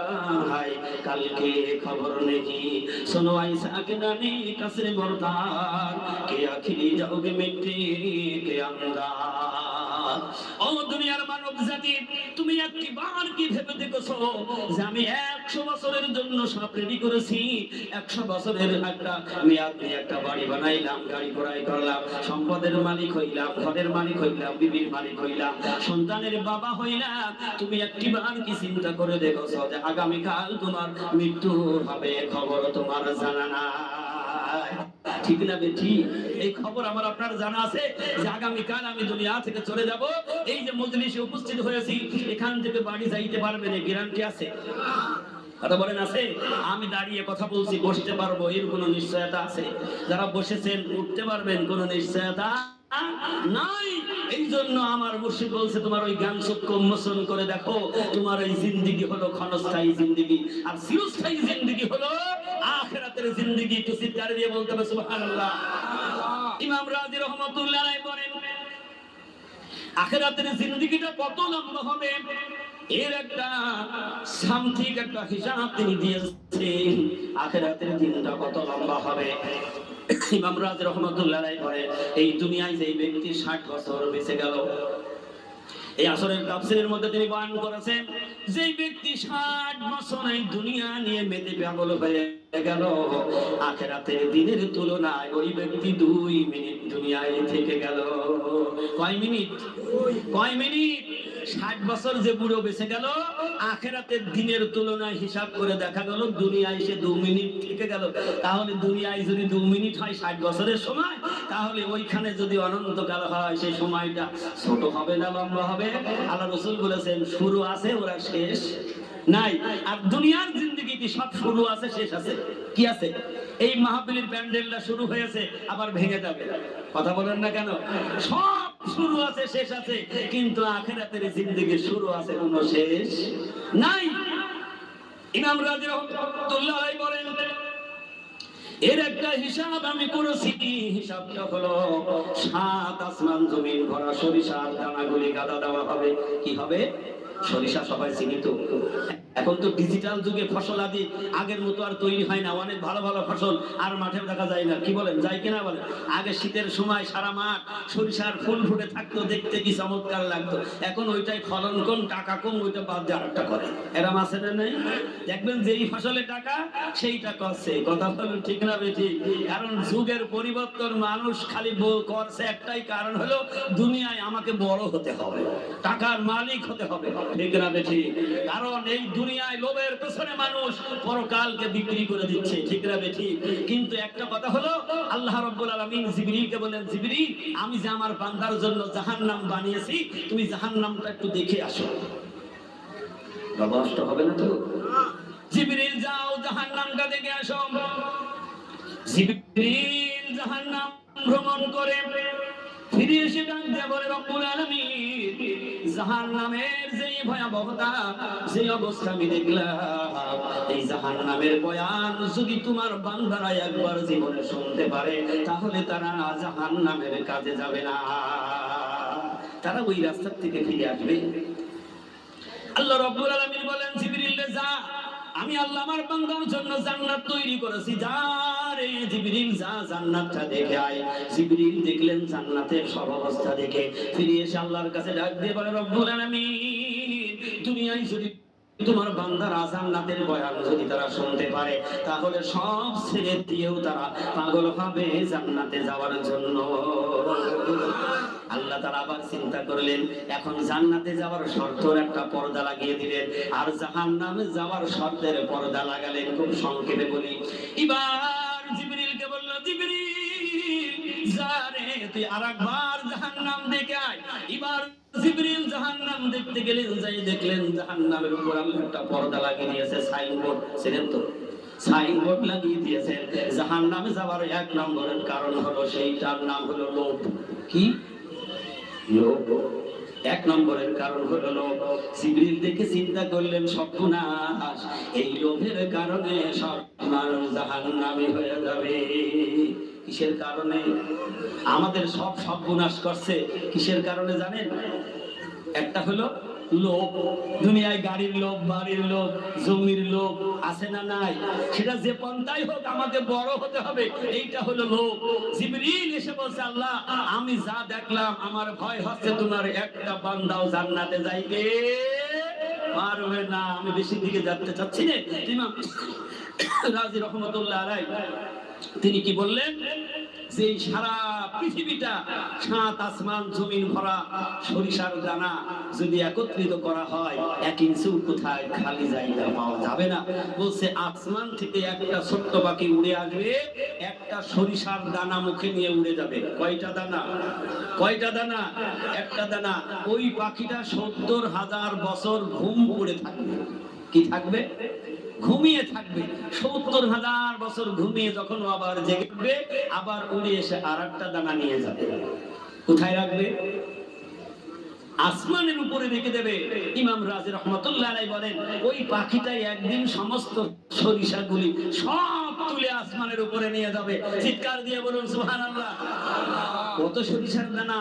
है, कल के खबर नहीं, सुनो ऐसा के नानी कसरे मुर्दार के आखिरी जाओगे मिट्टी के अंदर। ও দুনিয়ার মানব জাতি, তুমি একবার কি ভেবে দেখেছো যে আমি 100 বছরের জন্য সব রেডি করেছি, 100 বছরের একটা মেয়াদ নিয়ে একটা বাড়ি বানাইলাম, গাড়ি ঘোড়াই করলাম, সম্পদের মালিক হইলাম, ঘরের মালিক হইলাম, বিবির মালিক হইলাম, সন্তানের বাবা হইলাম। তুমি একবার কি চিন্তা করে দেখেছো যে আগামীকাল তোমার মৃত্যু হবে, খবর তোমার জানা নাই? ঠিক না বেঠি? এই খবর আমার আপনার জানা আছে যে আগামীকাল আমি দুনিয়া থেকে চলে যাব। এই যে মজলিসে উপস্থিত হয়েছি, এখান থেকে বাড়ি যাইতে পারবে না, গ্যারান্টি আছে? কথা বলেন আছে? আমি দাঁড়িয়ে কথা বলছি, বসতে পারবো, এর কোনো নিশ্চয়তা আছে? যারা বসেছেন উঠতে পারবেন, কোনো নিশ্চয়তা নাই। এই জন্য আমার মুর্শিদ বলছে, তোমার ওই জ্ঞান চক্ষু উন্মোচন করে দেখো, তোমার এই জিন্দেগি হলো ক্ষণস্থায়ী জিন্দেগি, আর চিরস্থায়ী জিন্দেগি হলো আখিরাতের জিন্দেগি। একটু চিৎকার দিয়ে বলতে হবে সুবহানাল্লাহ। ইমাম রাজি রহমাতুল্লাহ আলাইহি বলেন, আখিরাতের জিন্দেগিটা কত লম্বা হবে এর একটা সামথিক একটা হিসাব তিনি দিয়েছেন। আখিরাতের দিনটা কত লম্বা হবে। ইমাম রাজি রহমাতুল্লাহ আলাইহি বলেন, এই দুনিয়ায় যে ব্যক্তি 60 বছর বেঁচে গেল, এই আসরের তাফসীরের মধ্যে তিনি বয়ান করেছেন, যে ব্যক্তি 60 বছর এই দুনিয়া নিয়ে মেতে পাগল হয়ে গেল, আখিরাতের দিনের তুলনায় ওই ব্যক্তি 2 মিনিট দুনিয়ায় থেকে গেল। কয় মিনিট? কয় মিনিট? 60 বছর যে বুড়ো বেঁচে গেল, আখিরাতের দিনের তুলনায় হিসাব করে দেখা গেল দুনিয়ায় সে 2 মিনিট থেকে গেল। তাহলে দুনিয়ায় যদি 2 মিনিট হয় 60 বছরের সময়, তাহলে ওইখানে যদি অনন্তকাল হয় সেই সময়টা ছোট হবে না লম্বা হবে? আল্লাহ রাসূল বলেছেন, শুরু আছে, ওরা শেষ নাই। আর দুনিয়ার জিন্দেগিতে সব শুরু আছে, শেষ আছে। কি আছে? এই মাহফিলের প্যান্ডেলটা শুরু হয়েছে, আবার ভেঙে যাবে। কথা বলেন না কেন? সব শুরু আছে, শেষ আছে, কিন্তু আখিরাতের জিন্দেগির শুরু আছে, কোনো শেষ নাই। ইমাম রাজি রাহমাতুল্লাহ আলাইহি বলেন, এর একটা হিসাব আমি করেছি। হিসাবটা হলো 7 আসমান জমিন ভরা সরিষার দানাগুলি গাদা দেওয়া হবে। কি হবে? সরিষা সবাই চিনি তো। এখন তো ডিজিটাল যুগে ফসল আদি আগের মতো আর তৈরি হয় না, অনেক ভালো ভালো ফসল আর মাঠে দেখা যায় না। কি বলেন, যায় কিনা বলেন? আগে শীতের সময় সারা মাঠ সরিষার ফুল ফুটে থাকতো, দেখতে কি চমৎকার লাগতো। এখন ওইটাই ফলন কম, টাকা কম, ওইটা বাদ দিয়ে আরেকটা করে। এরম আছে না নাই? দেখবেন যেই ফসলে টাকা সেইটা করছে। কথা বলেন ঠিক না বেঠি? কারণ যুগের পরিবর্তন, মানুষ খালি করছে একটাই কারণ, হলো দুনিয়ায় আমাকে বড় হতে হবে, টাকার মালিক হতে হবে। ঠিক না বেঠি? কারণ এই দুনিয়ায় লোভের পেছনে মানুষ পরকালকে বিক্রি করে দিচ্ছে। ঠিক না বেঠি? কিন্তু একটা কথা হলো, আল্লাহ রাব্বুল আলামিন জিবরিলকে বলেন, জিবরিল, আমি যে আমার বান্দার জন্য জাহান্নাম বানিয়েছি, তুমি জাহান্নামটা একটু দেখে আসো। কষ্ট হবে না তো? জিবরিল যাও, জাহান্নামটা দেখে আসো। জিবরিল জাহান্নাম ভ্রমণ করে ফিরে এসে ডাক দিয়ে বলে রব্বুল আলামিন, জাহান্নামের যে ভয়াবহতা, যে অবস্থা আমি দেখলাম, এই জাহান্নামের বয়ান যদি তোমার বান্দারা একবার জীবনে শুনতে পারে, তাহলে তারা জাহান্নামের কাজে যাবে না, তারা ওই রাস্তা থেকে ফিরে আসবে। আল্লাহ রাব্বুল আলামিন বলেন, জিবরিল যা, আমি আল্লাহ আমার বান্দার জন্য জান্নাত তৈরি করেছি, যা রে জিবরিল যা, জান্নাতটা দেখে আয়। জিবরিল দেখলেন জান্নাতের সব অবস্থা দেখে ফিরে এসে আল্লাহর কাছে ডাক দিয়ে বলে, রব্বুল আলামিন, দুনিয়ায় যদি তোমার বান্দার জান্নাতের বয়ান যদি তারা শুনতে পারে, তাহলে সব ছেড়ে দিয়েও তারা পাগল হবে জান্নাতে যাওয়ার জন্য। আল্লাহ তাআলা আবার চিন্তা করলেন, এখন জান্নাতে যাওয়ার শর্তের একটা পর্দা লাগিয়ে দিলেন, আর জাহান্নামে যাওয়ার শর্তের পর্দা লাগালেন। খুব সংক্ষেপে বলি, এবার জিবরিলকে বলল, জিবরিল যা রে, তুই আরেকবার জাহান্নাম দেখে আয়। এবার জিবরিল জাহান্নাম দেখতে গেলেন, যাই দেখলেন জাহান্নামের উপর আল্লাহ একটা পর্দা লাগিয়ে দিয়েছে, সাইনবোর্ড, ছিলেন তো, সাইনবোর্ড লাগিয়ে দিয়েছে। জাহান্নামে যাওয়ার এক নম্বরের কারণ হলো, সেইটার নাম হলো লোভ। কি লোভ? এক নম্বরের কারণ হলো লোভ। জিবরিল দেখে চিন্তা করলেন, সর্বনাশ, এই লোভের কারণে সব মানুষ জাহান্নামী হয়ে যাবে। কিসের কারণে? আমাদের সব সর্বনাশ করছে কিসের কারণে জানেন? একটা হলো লোভ, দুনিয়ায় গাড়ির লোভ, বাড়ির লোভ, জমির লোভ, আছে না নাই? সেটা যে পন্থাই হোক আমাকে বড় হতে হবে, এইটা হলো লোভ। জিবরিল এসে বলছে, আল্লাহ আমি যা দেখলাম আমার ভয় হচ্ছে তোমার একটা বান্দাও জান্নাতে যাইবে পারবে না। আমি বেশি দিকে যেতে চাচ্ছি না। ইমাম রাজি রহমতুল্লাহ আলাইহি তিনি কি বললেন, যে সারা পৃথিবীটা, সাত আসমান জমিন ভরা সরিষার দানা যদি একত্রিত করা হয়, এক ইঞ্চি কোথায় খালি জায়গা পাওয়া যাবে না। বলছে আসমান থেকে একটা ছোট্ট পাখি উড়ে আসবে, একটা সরিষার দানা মুখে নিয়ে উড়ে যাবে। কয়টা দানা? কয়টা দানা? একটা দানা। ওই পাখিটা ৭০,০০০ বছর ঘুম পড়ে থাকবে। কি থাকবে? ঘুমিয়ে থাকবে। ৭০,০০০ বছর ঘুমিয়ে যখন আবার জেগে, আবার উড়ে এসে আর একটা দানা নিয়ে যাবে। কোথায় রাখবে? আসমানের উপরে রেখে দেবে। ইমাম রাজি রহমতুল্লাহ আলাইহি বলেন, ওই পাখিটাই একদিন সমস্ত সরিষাগুলি সব তুলে আসমানের উপরে নিয়ে যাবে। চিৎকার দিয়ে বলুন সুবহানাল্লাহ। কত সরিষার দানা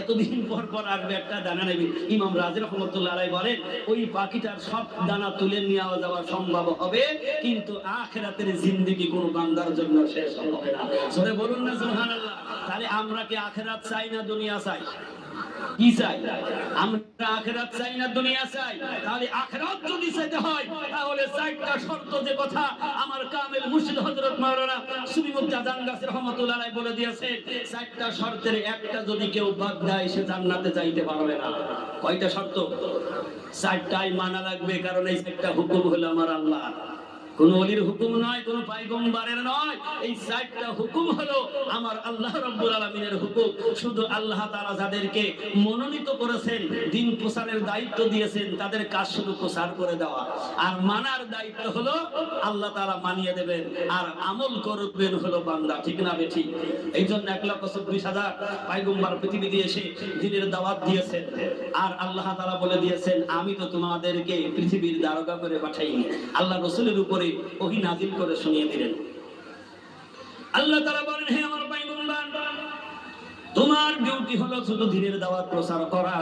এতদিন পর পর আসবে, একটা দানা নেবে। ইমাম রাজি রহমতুল্লাহ আলাইহি বলেন, ওই পাখিটার সব দানা তুলে নিয়ে যাওয়া সম্ভব হবে, কিন্তু আখিরাতের জিন্দেগি কোন বান্দার জন্য শেষ হবে না। জোরে বলুন না সুবহানাল্লাহ। তাহলে আমরা কি আখিরাত চাই না দুনিয়া চাই? কি চাই? আমরা আখিরাত চাই না দুনিয়া চাই? তাহলে আখিরাত যদি চাইতে হয়, তাহলে চারটা শর্ত, যে কথা আমার কামেল মুর্শিদ হযরত মাওলানা সুফি মুফতি আজান গাছী রহমাতুল্লাহ আলাইহি বলে দিয়েছেন, চারটা শর্তের একটা যদি কেউ বাদ দেয়, সে জান্নাতে যাইতে পারবে না। কয়টা শর্ত? চারটাই মানা লাগবে, কারণ এই চারটা হুকুম হলো আমার আল্লাহ, কোন ওলির হুকুম নয়, কোন পয়গম্বরের নয়। এই চারটা হুকুম হলো আমার আল্লাহ রাব্বুল আলামিনের হুকুম। শুধু আল্লাহ তাআলা যাদেরকে মনোনীত করেছেন, দ্বীন প্রচারের দায়িত্ব দিয়েছেন, তাদের কাজ শুধু প্রচার করে দেওয়া, আর মানার দায়িত্ব হলো আল্লাহ তাআলা মানিয়ে দেবেন, আর আমল করবেন হলো বান্দা। ঠিক না বে ঠিক? এই জন্য ১,২৪,০০০ পয়গম্বর পৃথিবীতে এসে দ্বীনের দাওয়াত দিয়েছেন, আর আল্লাহ তাআলা বলে দিয়েছেন, আমি তো তোমাদেরকে পৃথিবীর দারোগা করে পাঠাইনি। আল্লাহ রাসূলের উপরে ওহী নাযিল করে শুনিয়ে দিলেন। আল্লাহ তাআলা বলেন, হে আমার পয়গম্বর, তোমার ডিউটি হলো শুধু দ্বীনের দাওয়াত প্রচার করা,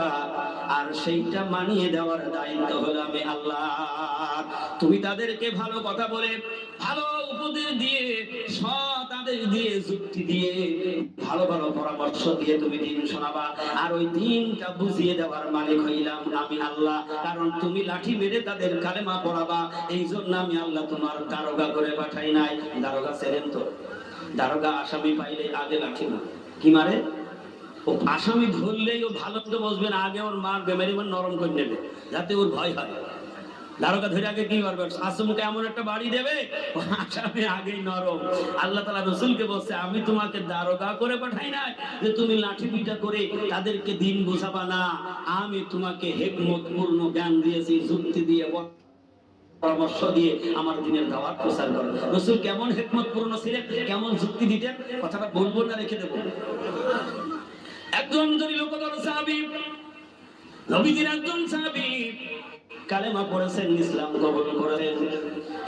আর সেইটা মানিয়ে দেওয়ার দায়িত্ব হলো আমি আল্লাহ। তুমি তাদেরকে ভালো কথা বলে, ভালো উপদেশ দিয়ে, সৎ আদেশ দিয়ে, যুক্তি দিয়ে, ভালো ভালো পরামর্শ দিয়ে তুমি দ্বীন শোনাবা, আর ওই দ্বীনটা বুঝিয়ে দেওয়ার মালিক হইলাম আমি আল্লাহ। কারণ তুমি লাঠি মেরে তাদের কালেমা পড়াবা, এই জন্য আমি আল্লাহ তোমার দারোগা করে পাঠাই নাই। দারোগা ছিলেন তো? দারোগা আসামি পাইলে আগে লাঠি মারে। কি মারে? ও আসামি ধরলেই ও ভালো তো বসবে না, আগে ওর মারবে, মেরে নরম করে নেবে, যাতে ওর ভয় হয়। দারোগা ধরে আগে কি করবে? শাসমুখে এমন একটা বাড়ি দেবে, আসামি আগেই নরম। আল্লাহ তাআলা রাসূলকে বলছে, আমি তোমাকে দারোগা করে পাঠাই নাই যে তুমি লাঠি পিটা করে তাদেরকে দ্বীন বোঝাবা না। আমি তোমাকে হিকমতপূর্ণ জ্ঞান দিয়েছি, যুক্তি দিয়ে, পরামর্শ দিয়ে আমার দ্বীনের দাওয়াত প্রচার করো। রাসূল কেমন হিকমতপূর্ণ ছিলেন, কেমন যুক্তি দিতেন, কথাটা বলবো না, রেখে দেবো। একজন জলিলুল সাহাবী, নবীজির একজন সাহাবী কালেমা পড়েছেন, ইসলাম কবুল করেছেন।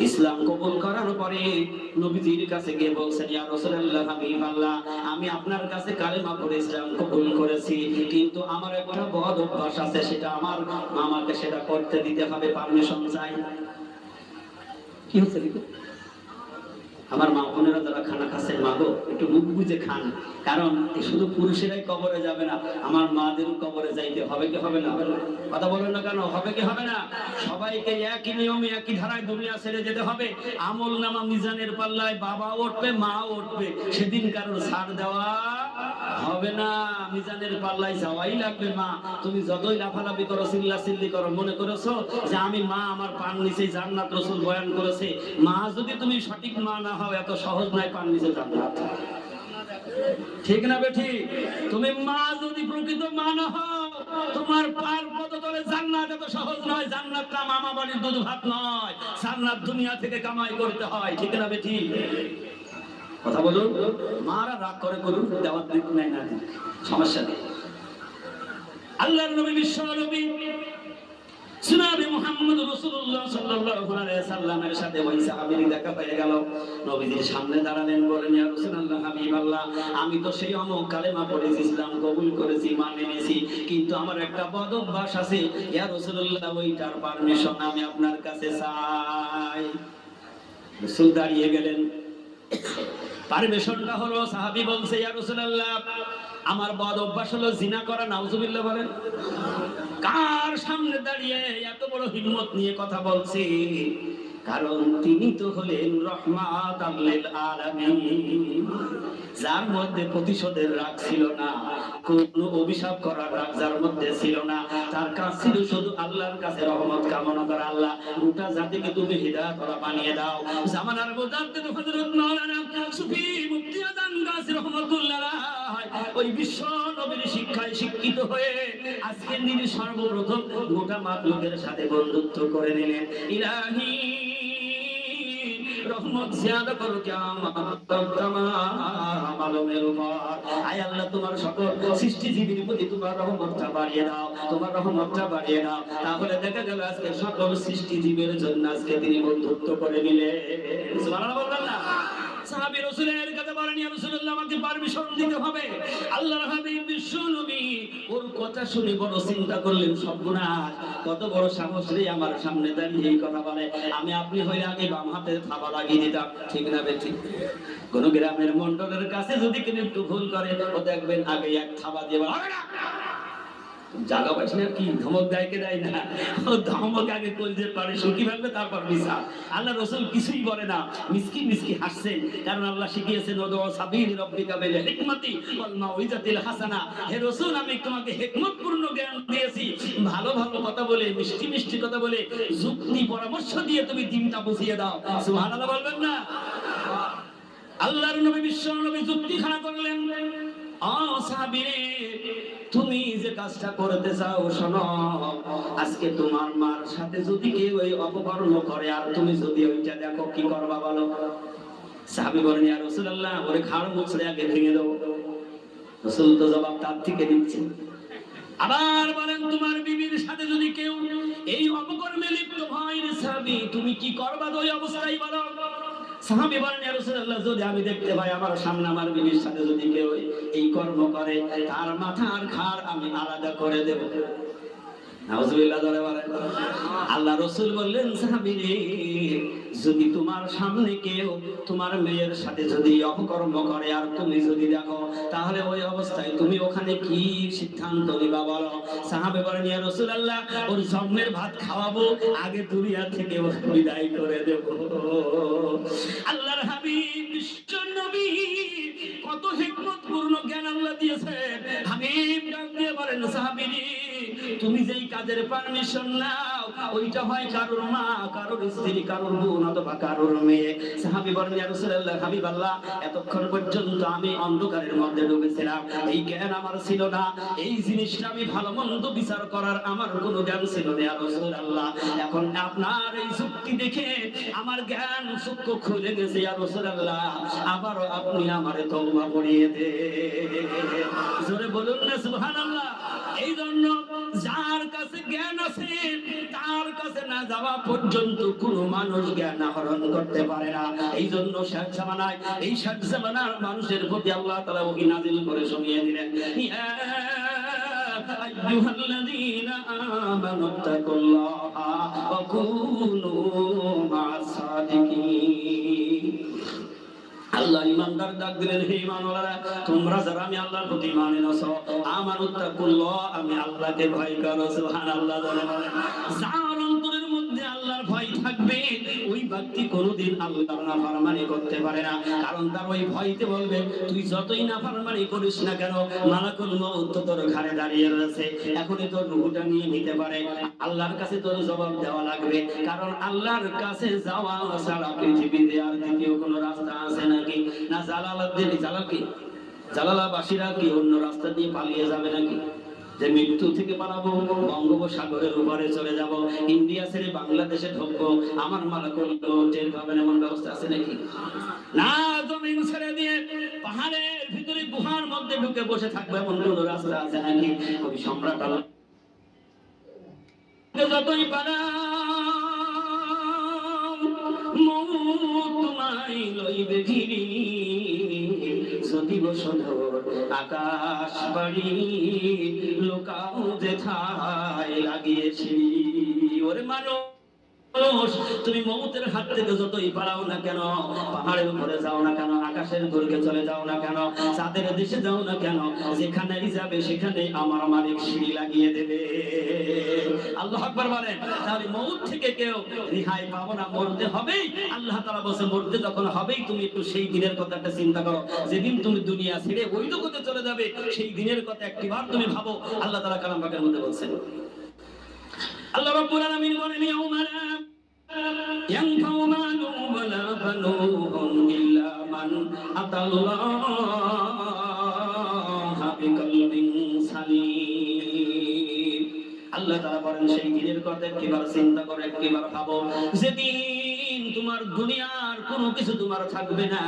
ইসলাম কবুল করার পরে নবীজির কাছে গিয়ে বলছেন, ইয়া রাসূলুল্লাহ, হাবিবাল্লাহ, আমি আপনার কাছে কালেমা পড়ে ইসলাম কবুল করেছি, কিন্তু আমার একটা বদ অভ্যাস আছে, সেটা আমাকে সেটা করতে দিতে হবে, পারমিশন চাই। কি হচ্ছে দেখো, আমার মা বোনেরা যারা খানা খাচ্ছেন, মা গো একটু মুখ বুঝে খান, কারণ শুধু পুরুষেরাই কবরে যাবে না, আমার মাদের কবরে যাইতে হবে কি হবে না? কথা বলেন না কেন, হবে কি হবে না? সবাইকে একই নিয়মে একই ধারায় দুনিয়া ছেড়ে যেতে হবে। আমল নামা মিজানের পাল্লায় বাবা উঠবে, মা উঠবে, সেদিন কারোর ছাড় দেওয়া হবে না। মিজানের পাল্লায় যাওয়াই লাগবে। মা তুমি যতই লাফালাফি করো, চিল্লাচিল্লি করো, মনে করেছো যে আমি মা, আমার পান নিচে জান্নাত রাসূল বয়ান করেছে, মা যদি তুমি সঠিক মা না হও, এত সহজ নয় পান নিচে জান্নাত। ঠিক না বেঠি? তুমি মা যদি প্রকৃত মা না হও, তোমার পার পদতলে জান্নাত এত সহজ নয়। জান্নাতটা মামা বাড়ির দুধ ভাত নয়, জান্নাত দুনিয়া থেকে কামাই করতে হয়। ঠিক না বেঠি? কথা বলুন। মারা রাগ করে করুন, দেওয়ার দিক নাই না, সমস্যা নেই। আল্লাহর নবী, বিশ্ব নবী জনাবে মুহাম্মদ রাসূলুল্লাহ সাল্লাল্লাহু আলাইহি সাল্লামের সাথে ওই সাহাবীর দেখা পেয়ে গেল। নবীজির সামনে দাঁড়ালেন, বলেন, ইয়া রাসূলুল্লাহ, হাবিবাল্লাহ, আমি তো সেই অমুক কালেমা পড়েছি, ইসলাম কবুল করেছি, ঈমান এনেছি, কিন্তু আমার একটা বদ অভ্যাস আছে, ইয়া রাসূলুল্লাহ, ওইটার পারমিশন আমি আপনার কাছে চাই। রাসূল দাঁড়িয়ে গেলেন, পারমিশনটা হলো। সাহাবী বলছে, ইয়া রাসূলুল্লাহ, আমার বদ অভ্যাস হলো জিনা করা। নাউজুবিল্লাহ বলেন। কার সামনে দাঁড়িয়ে এত বড় হিম্মত নিয়ে কথা বলছে? কারণ তিনি তো হলেন রাহমাতাল লিল আলামিন, যার মধ্যে প্রতিশোধের রাগ ছিল না, কোন অভিশাপ করার রাগ যার মধ্যে ছিল না। তার কাজ ছিল শুধু আল্লাহর কাছে রহমত কামনা করা। আল্লাহ, গোটা জাতিকে তুমি হিদায়াত ওয়ালা বানিয়ে দাও। জামানার মুজাদ্দিদ হযরত মাওলানা সুফি মুফতি আযম গাজী রাহমাতুল্লাহ আলাইহি ওই বিশ্ব নবীর শিক্ষায় শিক্ষিত হয়ে আজকের দিনে সর্বপ্রথম গোটা মাখলুকের সাথে বন্ধুত্ব করে নিলেন। ইলাহি রহমত জিয়াদা করো কিয়ামত তামাম আলমের উপর। আয় আল্লাহ, তোমার সকল সৃষ্টিজীবীর প্রতি তোমার রহমতটা বাড়িয়ে দাও, তোমার রহমতটা বাড়িয়ে দাও। তাহলে দেখা গেল আজকে সকল সৃষ্টিজীবীর জন্য আজকে তিনি বন্ধুত্ব করে নিলেন। সুবহানাল্লাহ বলবেন না? সাহাবী রাসূলের কাছে বলেন, ইয়া রাসূলুল্লাহ, আমাকে পারমিশন দিতে হবে। আল্লাহর হাবিব বিশ্ব নবী ওর কথা শুনে বড় চিন্তা করলেন, সর্বনাশ, কত বড় সাহস রে আমার সামনে দাঁড়িয়ে এই কথা বলে। আমি আপনি হয়ে আগে বাম হাতে থাবা লাগিয়ে দিতাম। ঠিক না বেঠি? কোন গ্রামের মন্ডলের কাছে যদি কেউ একটু ভুল করে, ও দেখবেন আগে এক থাবা দিয়ে বলে, জাগা পাইছে না, কি ধমক দেয় কে দেয় না, ও ধমক আগে কলজে পারে সুখী ভাববে, তারপর মিশা। আল্লাহ রাসূল কিছুই বলে না, মিসকি মিসকি হাসছেন, কারণ আল্লাহ শিখিয়েছেন, ওদু সাবিল রাব্বিকা বিল হিকমাতি ওয়াল মাউইজাতিল হাসানা। হে রাসূল, আমি তোমাকে হিকমতপূর্ণ জ্ঞান দিয়েছি, ভালো ভালো কথা বলে, মিষ্টি মিষ্টি কথা বলে, যুক্তি পরামর্শ দিয়ে তুমি দিনটা বুঝিয়ে দাও। সুবহানাল্লাহ বলবেন না? আল্লাহর নবী বিশ্ব নবী যুক্তিখানা করলেন, ও সাহাবীরে, তুমি যে কাজটা করতে চাও শোনো, আজকে তোমার মার সাথে যদি কেউ ওই অপকর্ম করে আর তুমি যদি ওইটা দেখো, কি করবা বলো? সাহাবী বলেন, ইয়া রাসূলুল্লাহ, ওরে ঘাড় মুছড়ে আগে ভেঙে দাও। রাসূল তো জবাব তার থেকে দিচ্ছেন। আবার বলেন, তোমার বিবির সাথে যদি কেউ এই অপকর্মে লিপ্ত হয়, রে সাহাবী, তুমি কি করবা ওই অবস্থায় বলো? সাহাবী বলেন, ইয়া রাসূলুল্লাহ, যদি আমি দেখতে পাই আমার সামনে আমার বিবির সাথে যদি কেউ এই কর্ম করে, তার মাথার ঘাড় আমি আলাদা করে দেব। নাউজুবিল্লাহ বলেন। আল্লাহ রাসূল বললেন, সাহাবী রে, যদি তোমার সামনে কেউ তোমার মেয়ের সাথে যদি অপকর্ম করে আর তুমি যদি দেখো, তাহলে ওই অবস্থায় তুমি ওখানে কি সিদ্ধান্ত নিবা বলো? সাহাবী বলেন, ইয়া রাসূলুল্লাহ, ওর জন্মের ভাত খাওয়াবো, আগে দুনিয়া থেকে ওকে বিদায় করে দেব। আল্লাহর হাবিব বিশ্ব নবী কত হিকমতপূর্ণ জ্ঞান আল্লাহ দিয়েছেন। হাবিব ডাক দিয়ে বলেন, সাহাবী, তুমি যেই কাজের পারমিশন নাও, ওইটা হয় কারোর মা, কারোর স্ত্রী, কারোর বোন অথবা কারোর মেয়ে। সাহাবী বলেন, ইয়া রাসূলুল্লাহ, হাবিবাল্লাহ, এতক্ষণ পর্যন্ত আমি অন্ধকারের মধ্যে ডুবেছিলাম, এই জ্ঞান আমার ছিল না, এই জিনিসটা আমি ভালো মন্দ বিচার করার আমার কোনো জ্ঞান ছিল না, ইয়া রাসূলুল্লাহ। এখন আপনার এই যুক্তি দেখে আমার জ্ঞান চক্ষু খুলে গেছে, ইয়া রাসূলুল্লাহ, আবারও আপনি আমারে তওবা কালেমা পড়িয়ে দে। জোরে বলুন না সুবহানাল্লাহ। এই জন্য যার কাছে জ্ঞান আছে তার কাছে না যাওয়া পর্যন্ত কোনো মানুষ জ্ঞান আহরণ করতে পারে না। এই জন্য শেষ জামানায় এই শেষ জামানার মানুষের প্রতি আল্লাহ তাআলা ওহী নাযিল করে শুনিয়ে দিলেন, ইয়া আইয়ুহাল্লাযীনা আমানুত্তাকুল্লাহা ওয়া কুনু মা'আস সাদিকিন। আল্লাহ ইমানদার ডাক দিলেন, হে ঈমানওয়ালারা, তোমরা যারা আমি আল্লাহর প্রতি ঈমান এনেছো, আমানুত্তাকুল্লাহ, আমি আল্লাহকে ভয় করো। সুবহানাল্লাহ। যার অন্তরের মধ্যে আল্লাহর ভয় থাকবে ওই ব্যক্তি কোনোদিন আল্লাহর নাফরমানি করতে পারে না। কারণ তার ওই ভয়তে বলবে, তুই যতই নাফরমানি করিস না কেন, মালাকুল মউত তোর ঘাড়ে দাঁড়িয়ে রয়েছে, এখনই তোর রূহটা নিয়ে নিতে পারে। আল্লাহর কাছে তোর জবাব দেওয়া লাগবে। কারণ আল্লাহর কাছে যাওয়া ছাড়া পৃথিবীতে আর দ্বিতীয় কোনো রাস্তা আছে নাকি? না জালালাবাসীরা কি অন্য রাস্তা দিয়ে পালিয়ে যাবে নাকি? যে মৃত্যু থেকে পালাবো, বঙ্গোপসাগরের উপরে চলে যাব, ইন্ডিয়া ছেড়ে বাংলাদেশে ঢুকবো, আমার মালাকুল টের পাবেন এমন ব্যবস্থা আছে নাকি? না, জমিন ছেড়ে দিয়ে পাহাড়ের ভিতরে গুহার মধ্যে ঢুকে বসে থাকবে এমন কোন রাস্তা আছে নাকি? কবি সম্রাট আল্লাহ যতই পারা তোমায় লইবে ঘিরি, যদি বসধর আকাশ বাড়ি লোকাও যেথায় লাগিয়েছি। ওরে মানুষ, তুমি মউতের হাত থেকে যতই পালাও না কেন, পাহাড়ের উপরে যাও না কেন, আকাশের দুর্গে চলে যাও না কেন, চাঁদের দেশে যাও না কেন, যেখানেই যাবে সেখানে আমার মালিক সিঁড়ি লাগিয়ে দেবে। আল্লাহু আকবার বলেন। তাহলে মউত থেকে কেউ রেহাই পাবো না, মরতে হবেই। আল্লাহ তাআলা বলেন, মরতে যখন হবেই তুমি একটু সেই দিনের কথা একটা চিন্তা করো, যেদিন তুমি দুনিয়া ছেড়ে ওই জগতে চলে যাবে, সেই দিনের কথা একটিবার তুমি ভাবো। আল্লাহ তাআলা কালাম পাকের মধ্যে বলছেন, আল্লাহ রাব্বুল আলামিন বলেন, ইয়াউমা লা ইয়ানফাউ মালুন ওয়ালা বানুন ইল্লা মান আতাল্লাহা বিকলবিন সালিম। আল্লাহ তাআলা বলেন, সেই দিনের কথা একবার চিন্তা করো, একবার ভাবো, যেদিন তোমার দুনিয়ার কোনো কিছু তোমার থাকবে না,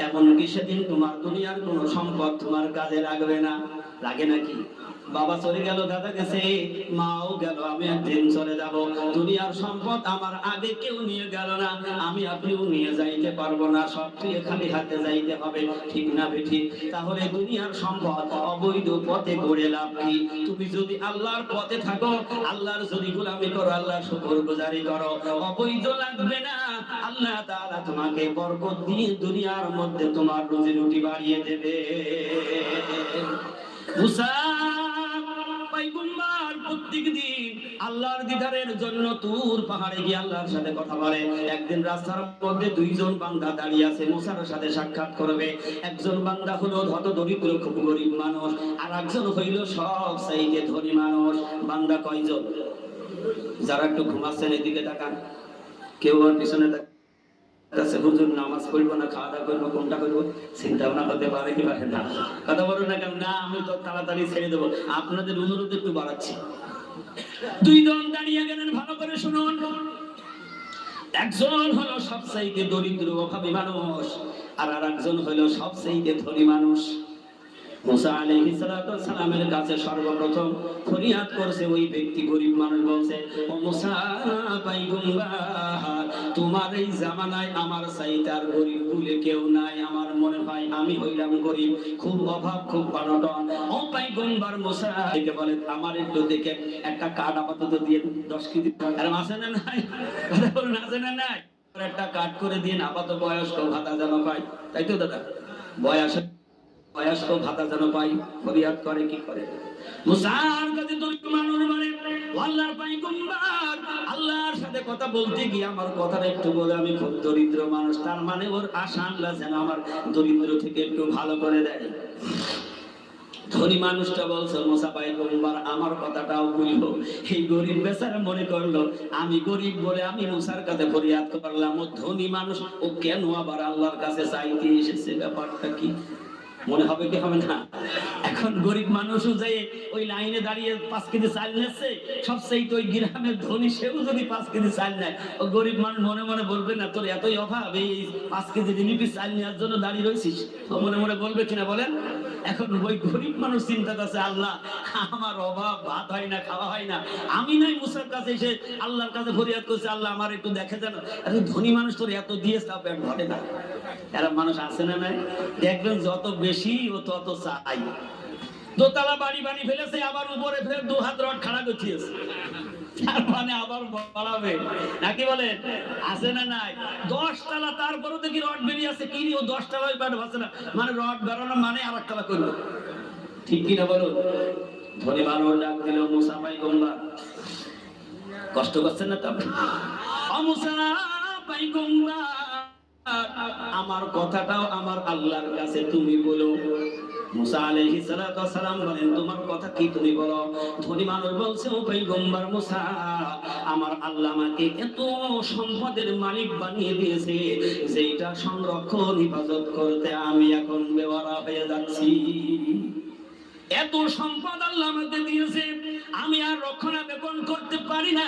এমনকি সেদিন তোমার দুনিয়ার কোনো সম্পদ তোমার কাজে লাগবে না। লাগে নাকি? বাবা চলে গেল, দাদা গেছে, মাও গেল, আমি একদিন চলে যাব। দুনিয়ার সম্পদ আমার আগে কেউ নিয়ে গেল না, আমি আপনিও নিয়ে যাইতে পারবো না, সব দিয়ে খালি হাতে যাইতে হবে, ঠিক না বেঠি? তাহলে দুনিয়ার সম্পদ অবৈধ পথে গড়ে লাভ কি? তুমি যদি আল্লাহর পথে থাকো, আল্লাহর যদি গোলামি করো, আল্লাহর শুকরগুজারি করো, অবৈধ লাগবে না। আল্লাহ তাআলা তোমাকে বরকত দিয়ে দুনিয়ার মধ্যে তোমার রুজি রুটি বাড়িয়ে দেবে। মুসা পয়গম্বর প্রত্যেকদিন আল্লাহর দিদারের জন্য তুর পাহাড়ে গিয়ে আল্লাহর সাথে কথা বলে। একদিন রাস্তার মধ্যে দুইজন বান্দা দাঁড়িয়ে আছে, মুসার সাথে সাক্ষাৎ করবে। একজন বান্দা হলো হত দরিদ্র, খুব গরিব মানুষ, আর একজন হইল সব চাইতে ধনী মানুষ। বান্দা কয়জন? যারা একটু ঘুমাচ্ছেন এদিকে তাকান, কেউ আর পিছনে হুজুর নামাজ পড়বো না খাওয়া দাওয়া করবো, কোনটা করবো চিন্তা ভাবনা করতে পারে কি পারে না? কথা বলুন না কেন? না, আমি তো তাড়াতাড়ি ছেড়ে দেবো, আপনাদের অনুরোধ একটু বাড়াচ্ছি। দুইজন দাঁড়িয়ে গেলেন, ভালো করে শুনুন। একজন হলো সবচাইতে দরিদ্র অভাবী মানুষ, আর আরেকজন হলো সবচাইতে ধনী মানুষ। মুসা আলাইহিস সালাতু ওয়াস সালামের কাছে সর্বপ্রথম ফরিয়াদ করছে ওই ব্যক্তি, গরিব মানুষ, বলছে, ও মুসা পয়গম্বর, তোমার এই জামানায় আমার চাইতে আর গরিব বলে কেউ নাই। আমার মনে হয় আমি হইলাম গরিব, খুব অভাব, খুব অনটন। ও পয়গম্বর মুসা কে বলে, আমার একটু দেখে একটা কাঠ আপাতত দিয়ে 10 কেজি আর আছে না নাই? কথা বলুন, আছে না নাই? একটা কাঠ করে দিন, আপাতত বয়স্ক ভাতা যেন পাই, তাই তো দাদা? বয়স্ক ভাতা যেন পাই, ফরিয়াদ করে। কি করে? মুসার কাছে দরিদ্র মানুষ বলে, আল্লাহর পয়গম্বর, আল্লাহর সাথে কথা বলতে গিয়ে আমার কথাটা একটু বলে, আমি খুব দরিদ্র মানুষ। তার মানে ওর আশা আল্লাহ যেন আমার দরিদ্র থেকে একটু ভালো করে দেয়। ধনী মানুষটা বলছে, মুসা পয়গম্বর, আমার কথাটাও বললো। এই গরিব বেচারা মনে করলো আমি গরিব বলে আমি মুসার কাছে ফরিয়াদ করলাম। ও ধনী মানুষ, ও কেন আবার আল্লাহর কাছে চাইতে এসেছে? ব্যাপারটা কি? মনে হবে কি হবে না? এখন এখন গরিব মানুষও যে ওই লাইনে দাঁড়িয়ে 5 কেজি চাল নিচ্ছে, সবচেয়ে তো ওই গ্রামের ধনী সেও যদি 5 কেজি চাল নেয়, ও গরিব মানুষ মনে মনে বলবে না তোর এতই অভাব এই 5 কেজি রিলিফি চাল নেওয়ার জন্য দাঁড়িয়ে রয়েছিস? ও মনে মনে বলবে কিনা বলেন? এখন ওই গরিব মানুষ চিন্তা করছে আল্লাহ আমার অভাব, ভাত হয় না, খাওয়া হয় না, আমি নাই মুসার কাছে এসে আল্লাহর কাছে ফরিয়াদ করছে আল্লাহ আমার একটু দেখে যেন। আরে ধনী মানুষ তোর এত দিয়েছে তাও পেট ভরে না। এরা মানুষ আছে না নাই? দেখবেন যত বেশি ও তত চাই। দোতলা বাড়ি বাড়ি ফেলেছে, আবার উপরে ফেলে 2 হাত রড খাড়া করছিয়েছে, তার মানে আবার বাড়াবে নাকি বলেন? আছে না নাই? 10 তলা, তারপরে দেখি রড বেরিয়ে আছে, কি ও 10 তলায় পেট ভাসে না, মানে রড বেরোনো মানে আর এক তলা করলো। ঠিক কিনা বলুন? ধনী মানুষ ডাক দিল মুসা পাইগম্বর, কষ্ট করছেন না তো আপনি? ও মুসা পাইগম্বর, আমার কথাটাও আমার আল্লাহর কাছে তুমি বলো। মুসা আলাইহিস সালাতু ওয়াস সালাম বলেন তোমার কথা কি তুমি বলো। ধনী মানুষ বলছে ও পয়গম্বর মুসা, আমার আল্লাহ আমাকে এত সম্পদের মালিক বানিয়ে দিয়েছে যেটা সংরক্ষণ হিফাজত করতে আমি এখন বেওয়ারা হয়ে যাচ্ছি। এত সম্পদ আল্লাহ আমাকে দিয়েছে, আমি আর রক্ষণাবেক্ষণ করতে পারি না।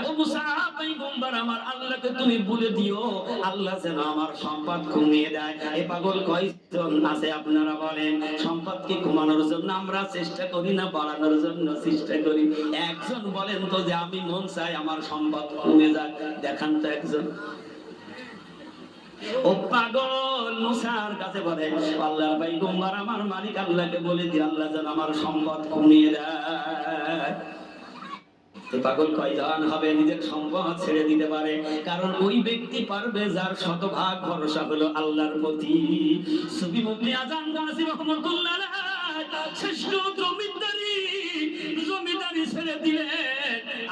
ও মুসা পয়গম্বর আমার আল্লাহকে তুমি বলে দিও আল্লাহ যেন আমার সম্পদ কমিয়ে দেয়। এ পাগল কয়জন আছে আপনারা বলেন? সম্পদকে কমানোর জন্য আমরা চেষ্টা করি না বাড়ানোর জন্য চেষ্টা করি? একজন বলেন তো যে আমি মন চাই আমার সম্পদ কমে যাক, দেখান তো একজন। ও পাগল মুসার কাছে বলে আল্লাহ পয়গম্বর আমার মালিক আল্লাহকে বলে দি আল্লাহ যেন আমার সম্পদ কমিয়ে দেয়। পাগল কয়জন হবে নিজের সম্পদ ছেড়ে দিতে পারে? কারণ ওই ব্যক্তি পারবে যার শতভাগ ভরসা হলো আল্লাহর প্রতি। সুফি মুফতি আজান গাজী রহমাতুল্লাহ আলাইহি শ্রেষ্ঠ জমিদারি ছেড়ে দিলেন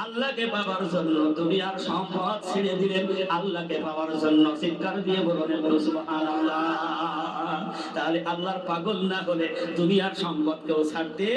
আল্লাহকে পাওয়ার জন্য, দুনিয়ার সম্পদ ছেড়ে দিলেন আল্লাহকে পাওয়ার জন্য। চিৎকার দিয়ে বলুন সুবহানাল্লাহ। তাহলে আল্লাহর পাগল না হলে দুনিয়ার সম্পদকেও ছাড়তে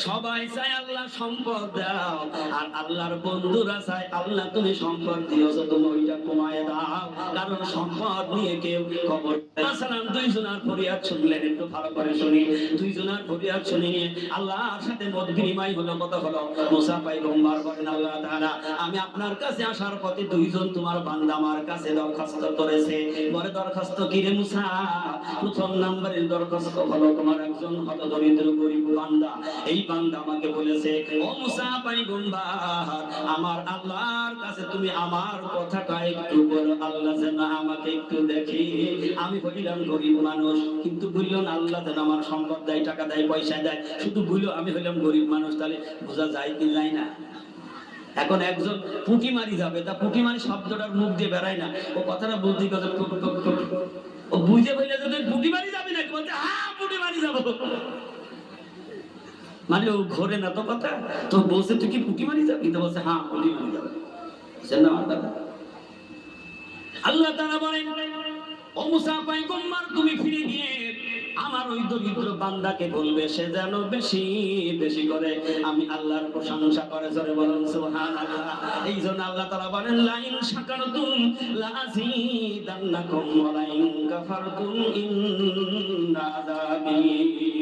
সবাই চায় আল্লাহ সম্পদ দাও, আর আল্লাহর বন্ধুরা চায় আল্লাহ তুমি সম্পদ দিয়েছো তুমি ওইটা কমায় দাও, কারণ সম্পদ নিয়ে কেউ খবর। সালাম দুইজনার ফরিয়াদ শুনলেন, একটু ভালো করে শুনি। দুইজনার ফরিয়াদ শুনে নিয়ে আল্লাহর সাথে মত বিনিময় হলো, কথা হলো। মুসা পয়গম্বর বলেন আল্লাহ তাআলা আমি আপনার কাছে আসার পথে দুইজন তোমার বান্দা আমার কাছে দরখাস্ত করেছে। বলে দরখাস্ত কি রে মুসা? প্রথম নম্বরের দরখাস্ত হলো তোমার একজন হতদরিদ্র গরিব বান্দা, এই বান্দা আমাকে বলেছে ও মুসা পয়গম্বর আমার আল্লাহর কাছে তুমি আমার কথাটা একটু বলো, আল্লাহ যেন আমাকে একটু দেখে। আমি বলিলাম গরিব মানুষ, কিন্তু বললেন আল্লাহ যেন আমার সম্পদ দেয়, টাকা দেয়, পয়সা দেয়, শুধু বললো আমি হইলাম গরিব মানুষ। তাহলে বোঝা যায় কি যায় না? এখন একজন পুঁটি মারি যাবে, তা পুঁটি মারি শব্দটার মুখ দিয়ে বেড়ায় না, ও কথাটা বুদ্ধি কথা ও বুঝে বললে যদি পুঁটি মারি যাবি নাকি? বলছে হ্যাঁ পুঁটি মারি যাবো, মানে ও ঘরে না তো কথা। তো বলছে তুই কি পুঁটি মারি যাবি? তো বলছে হ্যাঁ পুঁটি মারি যাবে। আল্লাহ তাআলা বলেন ও মুসা পয়গম্বর তুমি ফিরে গিয়ে আমার ওই দরিদ্র বান্দাকে বলবে সে যেন বেশি বেশি করে আমি আল্লাহর প্রশংসা করে। জোরে বলুন সুবহানাল্লাহ। এই জন্য আল্লাহ তাআলা বলেন লা ইন শাকারতুম লাযীদান্নাকুম ওয়া লা ইন কাফারতুম ইন্না আযাবি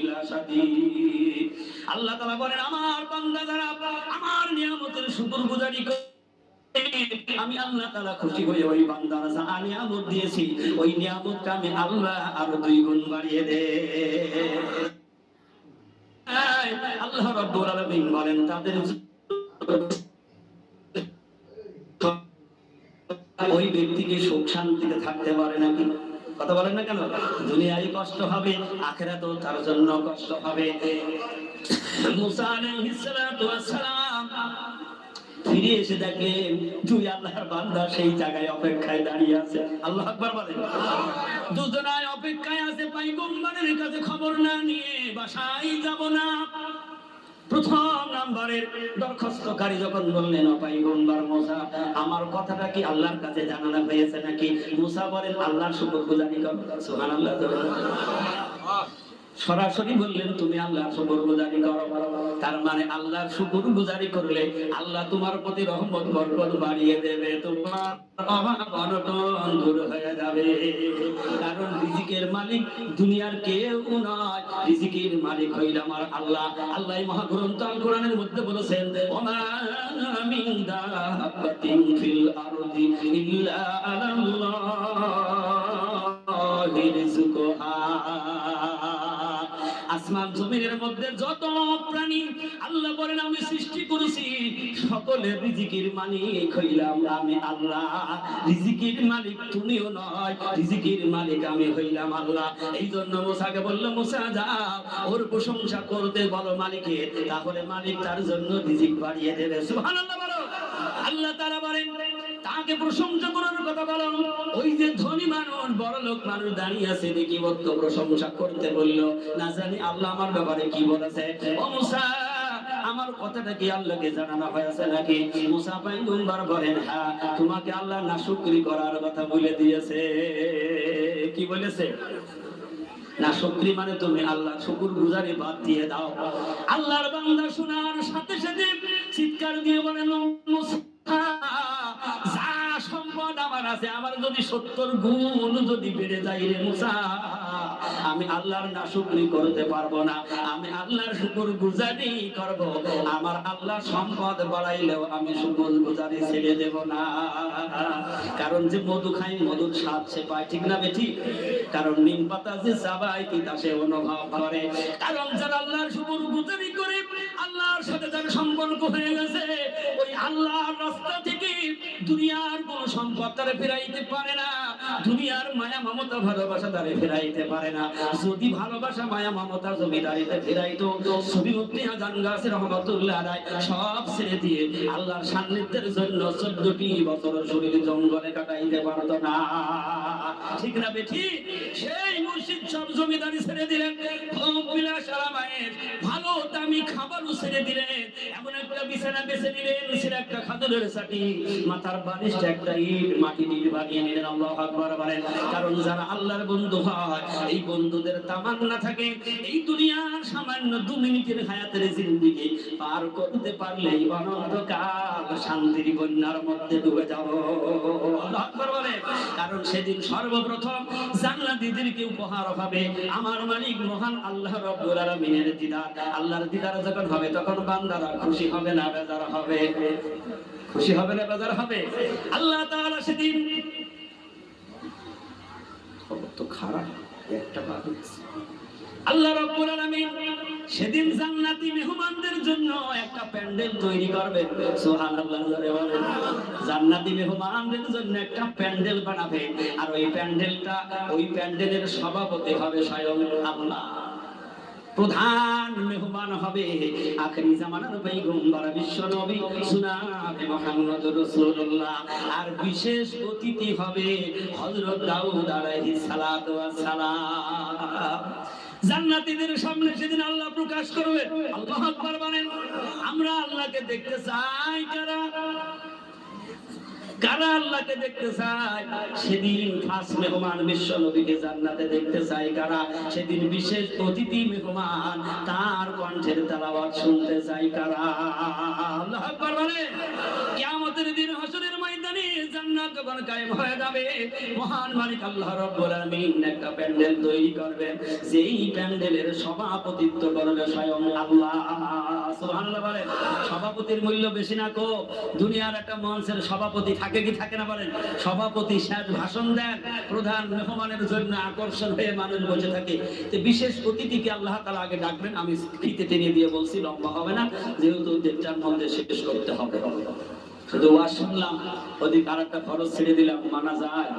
লাশাদীদ। আল্লাহ তাআলা বলেন আমার বান্দা যারা আমার নিয়ামতের শুকরগুজারি করে আমি আল্লাহ তাআলা খুশি হয়ে ওই বান্দার যা নিয়ামত দিয়েছি ওই নিয়ামতটা আমি আল্লাহ আরো 2 গুণ বাড়িয়ে দেই। আল্লাহ রাব্বুল আলামিন বলেন তাদের ওই ব্যক্তিকে সুখ শান্তিতে থাকতে পারে নাকি? কথা বলেন না কেন? দুনিয়ায় কষ্ট হবে, আখিরাতেও তার জন্য কষ্ট হবে। মুসা আলাইহিস সালাতু ওয়াস সালাম ফিরে এসে দেখেন দুই আল্লাহর বান্দা সেই জায়গায় অপেক্ষায় দাঁড়িয়ে আছে। আল্লাহু আকবার বলেন। দুজনায় অপেক্ষায় আছে, পয়গম্বরের কাছে খবর না নিয়ে বাসায় যাব না। প্রথম নাম্বারের দরখাস্তকারী যখন বললেন ও পয়গম্বর মুসা আমার কথাটা কি আল্লাহর কাছে জানানো হয়েছে নাকি? মুসা বলেন আল্লাহর শুকরগুজারি করো। সুবহানাল্লাহ। সরাসরি বললেন তুমি আল্লাহর শুকরগুজারি করো। তার মানে আল্লাহর শুকরগুজারি করলে আল্লাহ তোমার প্রতি রহমত বরকত বাড়িয়ে দেবে, তোমার অভাব অনটন দূর হয়ে যাবে। কারণ রিজিকের মালিক দুনিয়ার কেউ নয়, রিজিকের মালিক হইল আমার আল্লাহ। আল্লাহ মহাগ্রন্থ আল কোরআনের মধ্যে বলেছেন, ওমা মিন দাব্বাতিন ফিল আরদি ইল্লা আলাল্লাহি রিজকুহা। আসমান জমিনের মধ্যে যত প্রাণী আল্লাহ বলেন আমি সৃষ্টি করেছি, সকলের রিজিকের মালিক হইলাম আমি আল্লাহ। রিজিকের মালিক তুমিও নয়, রিজিকের মালিক আমি হইলাম আল্লাহ। এই জন্য মুসাকে বলল, মুসা যাও ওর প্রশংসা করতে বলো মালিকের, তাহলে মালিক তার জন্য রিজিক বাড়িয়ে দেবে। সুবহানাল্লাহ বলো। আল্লাহ তাআলা বলেন তাকে প্রশংসা করার কথা বলো। ওই যে ধনী মানুষ বড় লোক মানুষ দাঁড়িয়ে আছে দেখি বদ্ধ প্রশংসা করতে বলল, না জানি আল্লাহ আমার ব্যাপারে কি বলেছে। ও মুসা আমার কথাটা কি আল্লাহকে জানানো হয়েছে নাকি? মুসা পয়গম্বর বলেন, হ্যাঁ তোমাকে আল্লাহ নাশুকরি করার কথা বলে দিয়েছে। কি বলেছে? নাশুকরি মানে তুমি আল্লাহর শুকরগুজারি বাদ দিয়ে দাও। আল্লাহর বান্দা শোনার সাথে সাথে চিৎকার দিয়ে বলেন, মুসা যা সম্পদ আমার আছে, আমার যদি 70 গুণ যদি বেড়ে যায় রে মুসা, আমি আল্লাহর নাশুকরি করতে পারবো না, আমি আল্লাহর শুকরগুজারি করব। আমার আল্লাহর সম্পদ বাড়াইলেও আমি শুকরগুজারি ছেড়ে দেব না। কারণ যে মধু খাই মধুর স্বাদ সে পায়, ঠিক না বেঠি? কারণ নিম পাতা যে চাবায় তিতা সে অনুভব করে। কারণ যারা আল্লাহর শুকরগুজারি করে, আল্লাহর সাথে যার সম্পর্ক হয়ে গেছে, ওই আল্লাহর রাস্তা থেকে দুনিয়ার কোন সম্পদ তারা ফেরাইতে পারে না, দুনিয়ার মায়া মমতা ভালোবাসা তারা ফেরাইতে পারে না। যদি ভালোবাসা মায়া মমতা জমিদারিতে ফেরাইতো, সুবিউদ্দিন আজান গাছের রহমাতুল্লাহ আলাইহি সব ছেড়ে দিয়ে আল্লাহর সান্নিধ্যের জন্য 14টি বছর শরীর জঙ্গলে কাটাইতে পারতো না, ঠিক না বেঠি? সেই মুর্শিদ সব জমিদারি ছেড়ে দিলেন, ভোগ বিলাস আরামায়ের ভালো দামি খাবারও ছেড়ে দিলেন, এমন একটা বিছানা বেছে নিলেন, সেটা একটা খাদরের সাথী, মাথার বালিশটা একটা ইট মাটি দিয়ে বানিয়ে নিলেন। আল্লাহু আকবার বলেন। কারণ যারা আল্লাহর বন্ধু হয়, এই বন্ধুদের তামান্না থাকে এই দুনিয়ার সামান্য 2 মিনিটের হায়াতের জিন্দেগি পার করতে পারলেই অনন্তকাল শান্তির বন্যার মধ্যে ডুবে যাব। আল্লাহু আকবার বলেন। কারণ সেদিন সর্বপ্রথম জান্নাতীদেরকে উপহার হবে আমার মালিক মহান আল্লাহ রাব্বুল আলামিনের দিদার। আল্লাহর দিদার যখন হবে তখন বান্দারা খুশি হবে না বেজার হবে? খুশি হবে না বেজার হবে? আল্লাহ তাআলা সেদিন তো খারাপ একটা বাদ, আল্লাহ রাব্বুল আলামিন সেদিন জান্নাতি মেহমানদের জন্য একটা প্যান্ডেল তৈরি করবেন। সুবহানাল্লাহ জোরে বলেন। জান্নাতি মেহমানদের জন্য একটা প্যান্ডেল বানাবে, আর ওই প্যান্ডেলের সভাপতি হবে স্বয়ং আল্লাহ। প্রধান মেহমান হবে আখেরি জামানার পয়গম্বর বিশ্ব নবী জনাবে মুহাম্মদ রাসূলুল্লাহ, আর বিশেষ অতিথি হবে হযরত দাউদ আলাইহিস সালাতু ওয়াস সালাম। জান্নাতীদের সামনে সেদিন আল্লাহ প্রকাশ করবে। আল্লাহু আকবার বলেন। আমরা আল্লাহকে দেখতে চাই, কারা আল্লাহকে দেখতে চায়? সেদিন খাস মেহমান বিশ্ব নবীকে জান্নাতে দেখতে চায় কারা? সেদিন বিশেষ অতিথি মেহমান তার কণ্ঠের তেলাওয়াত শুনতে চায় কারা? আল্লাহু আকবার বলেন। কিয়ামতের দিন হাসরের ময়দানে জান্নাত যখন কায়েম হয়ে যাবে, মহান মালিক আল্লাহ রাব্বুল আলামিন একটা প্যান্ডেল তৈরি করবেন, যেই প্যান্ডেলের সভাপতিত্ব করবে স্বয়ং আল্লাহ। সুবহানাল্লাহ বলেন। সভাপতির মূল্য বেশি না কো? দুনিয়ার একটা মঞ্চের সভাপতি থাকে কি থাকে না বলেন? সভাপতি শেষ ভাষণ দেন, প্রধান মেহমানের জন্য আকর্ষণ হয়ে মানুষ বসে থাকে। তো বিশেষ অতিথিকে আল্লাহ তাআলা আগে ডাকবেন। আমি স্ক্রিপ্টে টেনে দিয়ে বলছি, লম্বা হবে না, যেহেতু 1.5টার মধ্যে শেষ করতে হবে। শুধু ওয়াজ শুনলাম, ওদিক আরেকটা খরচ ছেড়ে দিলাম, মানা যায়?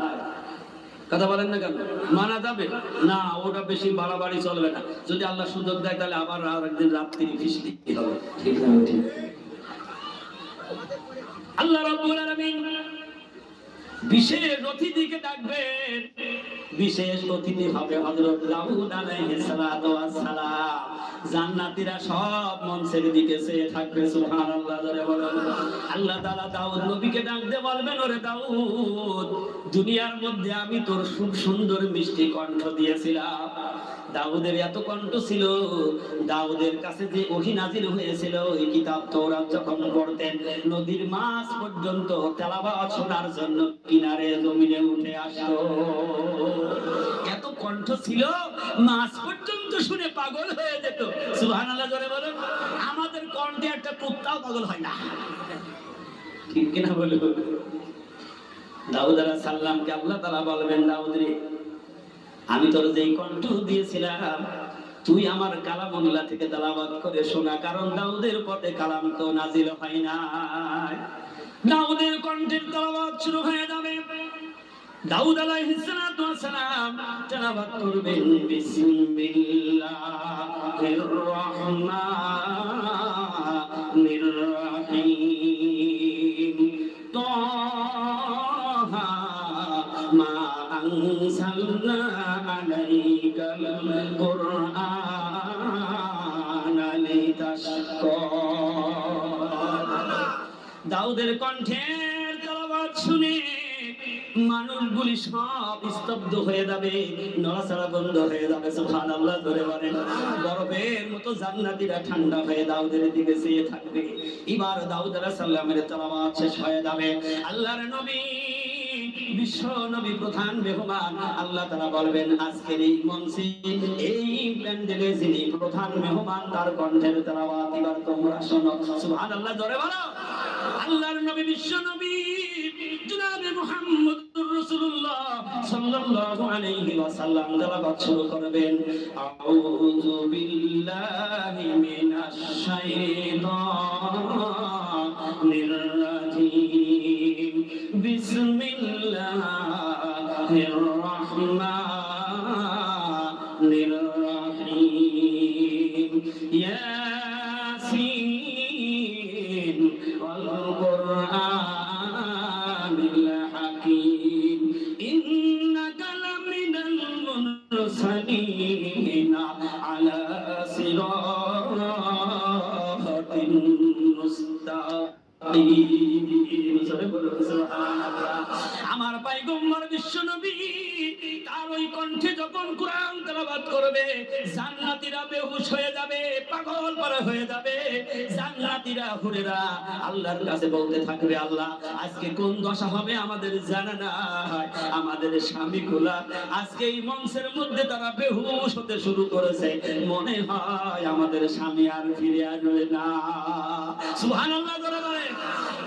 কথা বলেন না কেন? মানা যাবে না, ওটা বেশি বাড়াবাড়ি চলবে না। যদি আল্লাহ সুযোগ দেয় তাহলে আবার আরেকদিন রাত্রি ফিস দিতে হবে, ঠিক না? ঠিক। আল্লাহ রাব্বুল আলামিন বিশেষ অতিথিকে ডাকবেন। বিশেষ অতিথি হবে হযরত দাউদ আলাইহিস সালাতু ওয়াস সালাম। জান্নাতীরা সব মঞ্চের দিকে চেয়ে থাকবে। সুবহানাল্লাহ জোরে বলেন। আল্লাহ তাআলা দাউদ নবীকে ডাকতে বলবেন, ওরে দাউদ, দুনিয়ার মধ্যে আমি তোর খুব সুন্দর মিষ্টি কণ্ঠ দিয়েছিলাম, দাউদের এত কণ্ঠ ছিল, দাউদের কাছে যে ওহী নাজিল হয়েছিল ওই কিতাব তাওরাত যখন পড়তেন নদীর মাছ পর্যন্ত তেলাওয়াত শোনার জন্য কিনারে জমিনে উঠে আসতো। এত কণ্ঠ ছিল, মাছ পর্যন্ত শুনে পাগল হয়ে যেত। সুবহানাল্লাহ জোরে বলেন। আমাদের কণ্ঠে একটা কুত্তাও পাগল হয় না, ঠিক কিনা বলুন? দাউদ আলাইহিস সালামকে আল্লাহ তাআলা বলবেন, দাউদ রে, আমি তোর যেই কণ্ঠ দিয়েছিলাম তুই আমার কালামুল্লাহ থেকে তেলাওয়াত করে শোনা, কারণ দাউদের পথে কালাম তো নাজিল হয় নাই। দাউদের কণ্ঠের তেলাওয়াত শুরু হয়ে যাবে। দাউদ আলাইহিস সালাতু ওয়াস সালাম তেলাওয়াত করবেন, বিসমিল্লাহির রহমানির রহিম, তাহা মা আনজালনা আলাইকাল কুরআনা লিতাশকা। দাউদের কণ্ঠের তেলাওয়াত শুনে মানুষগুলি সব স্তব্ধ হয়ে যাবে, নড়াচড়া বন্ধ হয়ে যাবে। সুবহানাল্লাহ ধরে বলেন। বরফের মতো জান্নাতীরা ঠান্ডা হয়ে দাউদের দিকে চেয়ে থাকবে। এবার দাউদ আলাইহিস সালামের তেলাওয়াত শেষ হয়ে যাবে। আল্লাহর নবী, বিশ্ব নবী, প্রধান মেহমান, আল্লাহ তাআলা বলবেন আজকের এই মঞ্চে এই প্যান্ডেলে যিনি প্রধান মেহমান তার কণ্ঠের তেলাওয়াত এবার তোমরা শোনো। সুবহানাল্লাহ ধরে বলো। আল্লাহর নবী, বিশ্ব নবী জনাবে মুহাম্মদুর রাসূলুল্লাহ সাল্লাল্লাহু আলাইহি ওয়াসাল্লাম তেলাওয়াত শুরু করবেন। আউযু বিল্লাহি মিনাশ শাইতানির রাজিম, বিসমিল্লাহির রহমানির রহিম, ইয়াসিন ওয়াল কুরআনিল হাকীম, ইন্নাকা লামিনাল মুরসালিন আলা সিরাতিন মুস্তাকিম। আমার পয়গম্বর বিশ্ব নবী তার ওই কণ্ঠে যখন কোরআন তেলাওয়াত করবে জান্নাতীরা বেহুশ হয়ে যাবে, পাগল পারা হয়ে যাবে। জান্নাতীরা হুরেরা আল্লাহর কাছে বলতে থাকবে, আল্লাহ আজকে কোন দশা হবে আমাদের জানা নাই। আমাদের স্বামীগুলা আজকে এই মঞ্চের মধ্যে তারা বেহুশ হতে শুরু করেছে, মনে হয় আমাদের স্বামী আর ফিরে আসবে না। সুবহানাল্লাহ বলে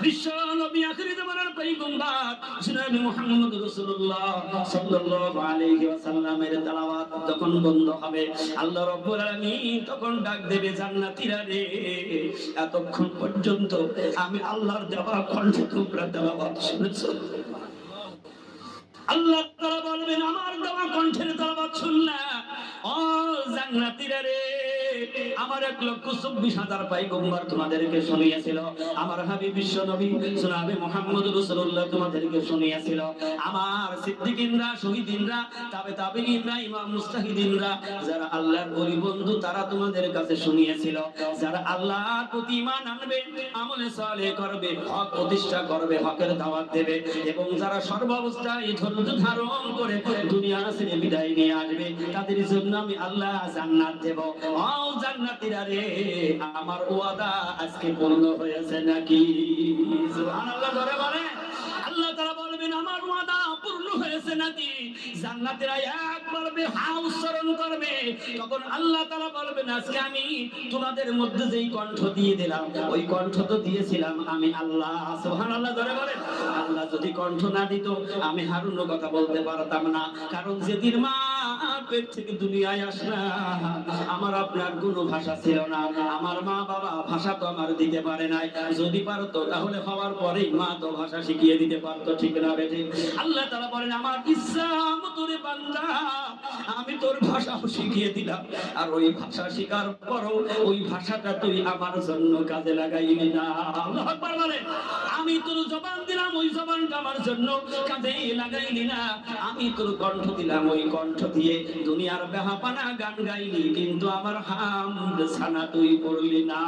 বিশ্ব নবী আখিরি জামানার পয়গম্বর জনাবে মুহাম্মদ রাসূলুল্লাহ সাল্লাল্লাহু আলাইহি ওয়াসাল্লামের তেলাওয়াত যখন বন্ধ হবে আল্লাহ রাব্বুল আলামিন তখন ডাক দেবে, জান্নাতীরা রে, এতক্ষণ পর্যন্ত আমি আল্লাহর দেওয়া কণ্ঠে তোমরা তেলাওয়াত শুনেছো। আল্লাহ তাআলা বলবেন, আমার দেওয়া কণ্ঠের তেলাওয়াত শুনলা ও জান্নাতীরা রে, আমার 1,24,000 পয়গম্বর তোমাদেরকে শুনিয়েছিল, আমার হাবিব বিশ্ব নবী জনাবে মুহাম্মদ রাসূলুল্লাহ তোমাদেরকে শুনিয়েছিল, আমার সিদ্দিকিনরা, শহীদিনরা, তাবেঈনরা, ইমাম মুজতাহিদিনরা, যারা আল্লাহর ওলি বন্ধু তারা তোমাদের কাছে শুনিয়েছিল। যারা আল্লাহর প্রতি ঈমান আনবে, আমলে সালেহ করবে, হক প্রতিষ্ঠা করবে, হকের দাওয়াত দেবে এবং যারা সর্বাবস্থায় ধৈর্য ধারণ করে দুনিয়া ছেড়ে বিদায় নিয়ে আসবে, তাদের জন্য আমি আল্লাহ জান্নাত দেব। ও জান্নাতীরা রে, আমার ওয়াদা আজকে পূর্ণ হয়েছে নাকি? সুবহানাল্লাহ ধরে বলে। আল্লাহ তাআলা বলবেন, আমার ওয়াদা পূর্ণ হয়েছে নাকি? জান্নাতীরা একবার বেহাউ উচ্চারণ করবে, তখন আল্লাহ তাআলা বলবেন, আজকে আমি তোমাদের মধ্যে যেই কণ্ঠ দিয়ে দিলাম ওই কণ্ঠ তো দিয়েছিলাম আমি আল্লাহ। সুবহানাল্লাহ ধরে বলেন। আল্লাহ যদি কণ্ঠ না দিত আমি হারুনও কথা বলতে পারতাম না, কারণ যেদিন মা পেট থেকে দুনিয়ায় আসলাম আমার আপনার কোনো ভাষা ছিল না, আমার মা বাবা ভাষা তো আমার দিতে পারে নাই, যদি পারতো তাহলে হওয়ার পরেই মা তো ভাষা শিখিয়ে দিতে পারতো, ঠিক না বেঠি? আল্লাহ তাআলা বলেন, আমার ইচ্ছা মতো রে বান্দা আমি তোর ভাষা শিখিয়ে দিলাম, আর ওই ভাষা শেখার পরও ওই ভাষাটা তুই আমার জন্য কাজে লাগাইলি না। আল্লাহু আকবার বলে। আমি তোর জবান দিলাম, ওই জবানটা আমার জন্য কাজে লাগাইলি না। আমি তোর কণ্ঠ দিলাম, ওই কণ্ঠ দিয়ে দুনিয়ার বেহাপানা গান গাইলি, কিন্তু আমার হামদ সানা তুই পড়লি না।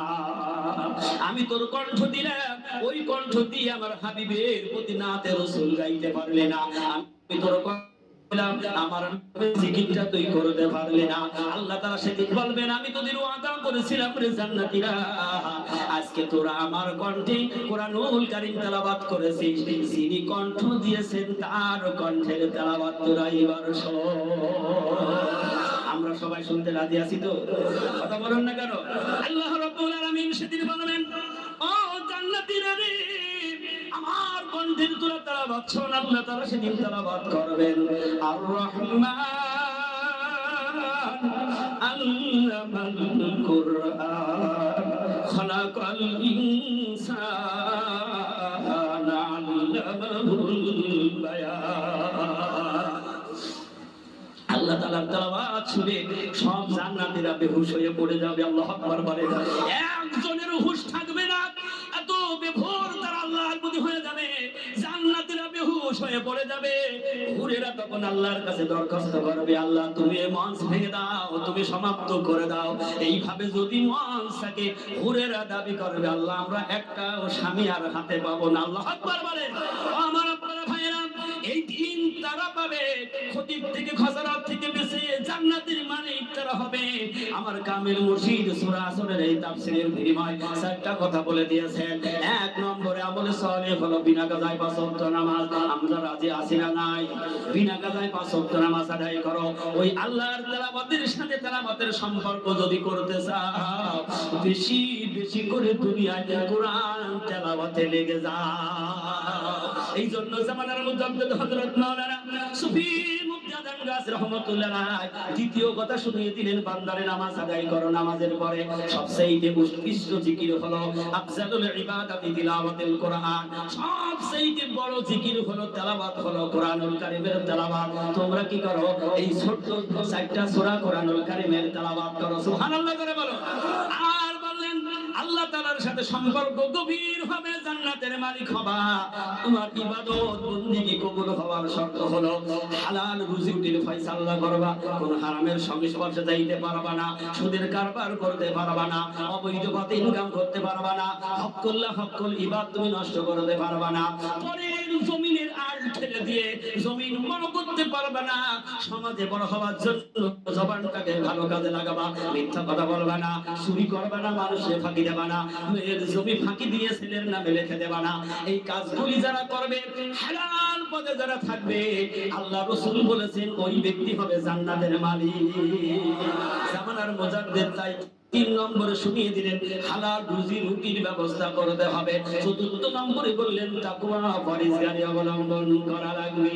আমি তোর কণ্ঠ দিলাম, ওই কণ্ঠ দিয়ে আমার হাবিবের প্রতি নাতে রাসূল গাইতে পারলি না। আমি তোর আমার জিকিরটা তুই করতে পারলি না, আল্লাহ তাআলা সেদিন বলবেন আমি তোদের ওয়াদা করেছিলাম রে জান্নাতীরা, আজকে তোরা আমার কণ্ঠে কোরআনুল কারীম তেলাওয়াত করেছিস, যিনি কণ্ঠ দিয়েছেন তার কণ্ঠের তেলাওয়াত তোরা এবার শোন। আমরা সবাই শুনতে রাজি আছি তো? কথা বলুন না কেন? আল্লাহ রাব্বুল আলামিন সেদিন বলবেন, ও জান্নাতীরা রে, আমার কণ্ঠের তোরা তেলাওয়াত শোন। আল্লাহ তাআলা সেদিন তেলাওয়াত করবেন, আর রহমান আল্লামাল কুরআন খালাকাল ইনসানা আল্লামাহুল বায়ান। আল্লাহ তাআলার তেলাওয়াত শুনে সব জান্নাতীরা বেহুশ হয়ে পড়ে যাবে। আল্লাহু আকবার বলেন। একজনের হুঁশ থাকবে না, এত বেভোর তারা আল্লাহর প্রতি হয়ে যাবে, জান্নাতীরা বেহুশ হয়ে পড়ে যাবে। হুরেরা তখন আল্লাহর কাছে দরখাস্ত করবে, আল্লাহ তুমি এই মঞ্চ ভেঙে দাও, তুমি সমাপ্ত করে দাও। এইভাবে যদি মঞ্চ থাকে, হুরেরা দাবি করবে, আল্লাহ আমরা একটাও স্বামী আর হাতে পাবো না। আল্লাহু আকবার বলেন। আমার আপনারা ভাইয়েরা, এই দিন তারা পাবে খতিব থেকে খসরাত থেকে বেঁচে জান্নাতের মালিক তারা হবে। আমার কামিল মুর্শিদ সূরা আসরের এই তাফসীরের বিনিময় চারটা কথা বলে দিয়েছেন। এক নম্বরে আমলে সালেহ হলো বিনা কাজায় 5 ওয়াক্ত নামাজ। আমরা রাজি আছি না নাই? বিনা কাজায় 5 ওয়াক্ত নামাজ আদায় করো। ওই আল্লাহর তেলাওয়াতের সাথে তেলাওয়াতের সম্পর্ক যদি করতে চাও, বেশি বেশি করে দুনিয়ায় কোরআন তেলাওয়াতে লেগে যাও। এই জন্য জামানার মুজাদ্দিদ হযরত মাওলানা সুফি মুফতি আজম গাছ রহমাতুল্লাহ আলাইহি দ্বিতীয় কথা শুনিয়ে দিলেন, বান্দারে নামাজ আদায় করো, নামাজের পরে সবচেয়ে উৎকৃষ্ট জিকির হলো আফজালুল ইবাদাতি তিলাওয়াতুল কোরআন। সবচেয়ে বড় জিকির হলো তেলাওয়াত, হলো কোরআনুল কারীমের তেলাওয়াত। তোমরা কি করো? এই ছোট্ট 4টা সূরা কোরআনুল কারীমের তেলাওয়াত করো। সুবহানাল্লাহ করে বলো। আর বললেন আল্লাহ তাআলার সাথে সম্পর্ক গভীর হবে, জান্নাতের মালিক হবা। তোমার ইবাদত বندگی কবুল হওয়ার শর্ত হলো হালাল রুজির ফয়সালা করবা, কোন হারামের সংস্পর্শে যাইতে পারবা না, সুদের কারবার করতে পারবা না, অবৈধ পথে ইনকাম করতে পারবা না, হকুল্লাহ হকুল ইবাদ তুমি নষ্ট করতে পারবা না, পরের জমিনের আল ঠেলে দিয়ে জমিন বড় করতে পারবা না, সমাজে বড় হওয়ার জন্য জবানটাকে ভালো কাজে লাগাবা, মিথ্যা কথা বলবা না, চুরি করবা না, মানুষে ফাঁকি দেবা না, মেয়ের জমি ফাঁকি দিয়ে ছেলের নামে লিখে দেবা না। এই কাজগুলি যারা করবে, হালাল পথে যারা থাকবে, আল্লাহ রাসূল বলেছেন ওই ব্যক্তি হবে জান্নাতের মালিক। জামানার মুজাদ্দিদ তাই 3 নম্বরে শুনিয়ে দিলেন হালাল রুজি রুটির ব্যবস্থা করতে হবে। 4র্থ নম্বরে বললেন তাকওয়া পরহেজগারি অবলম্বন করা লাগবে।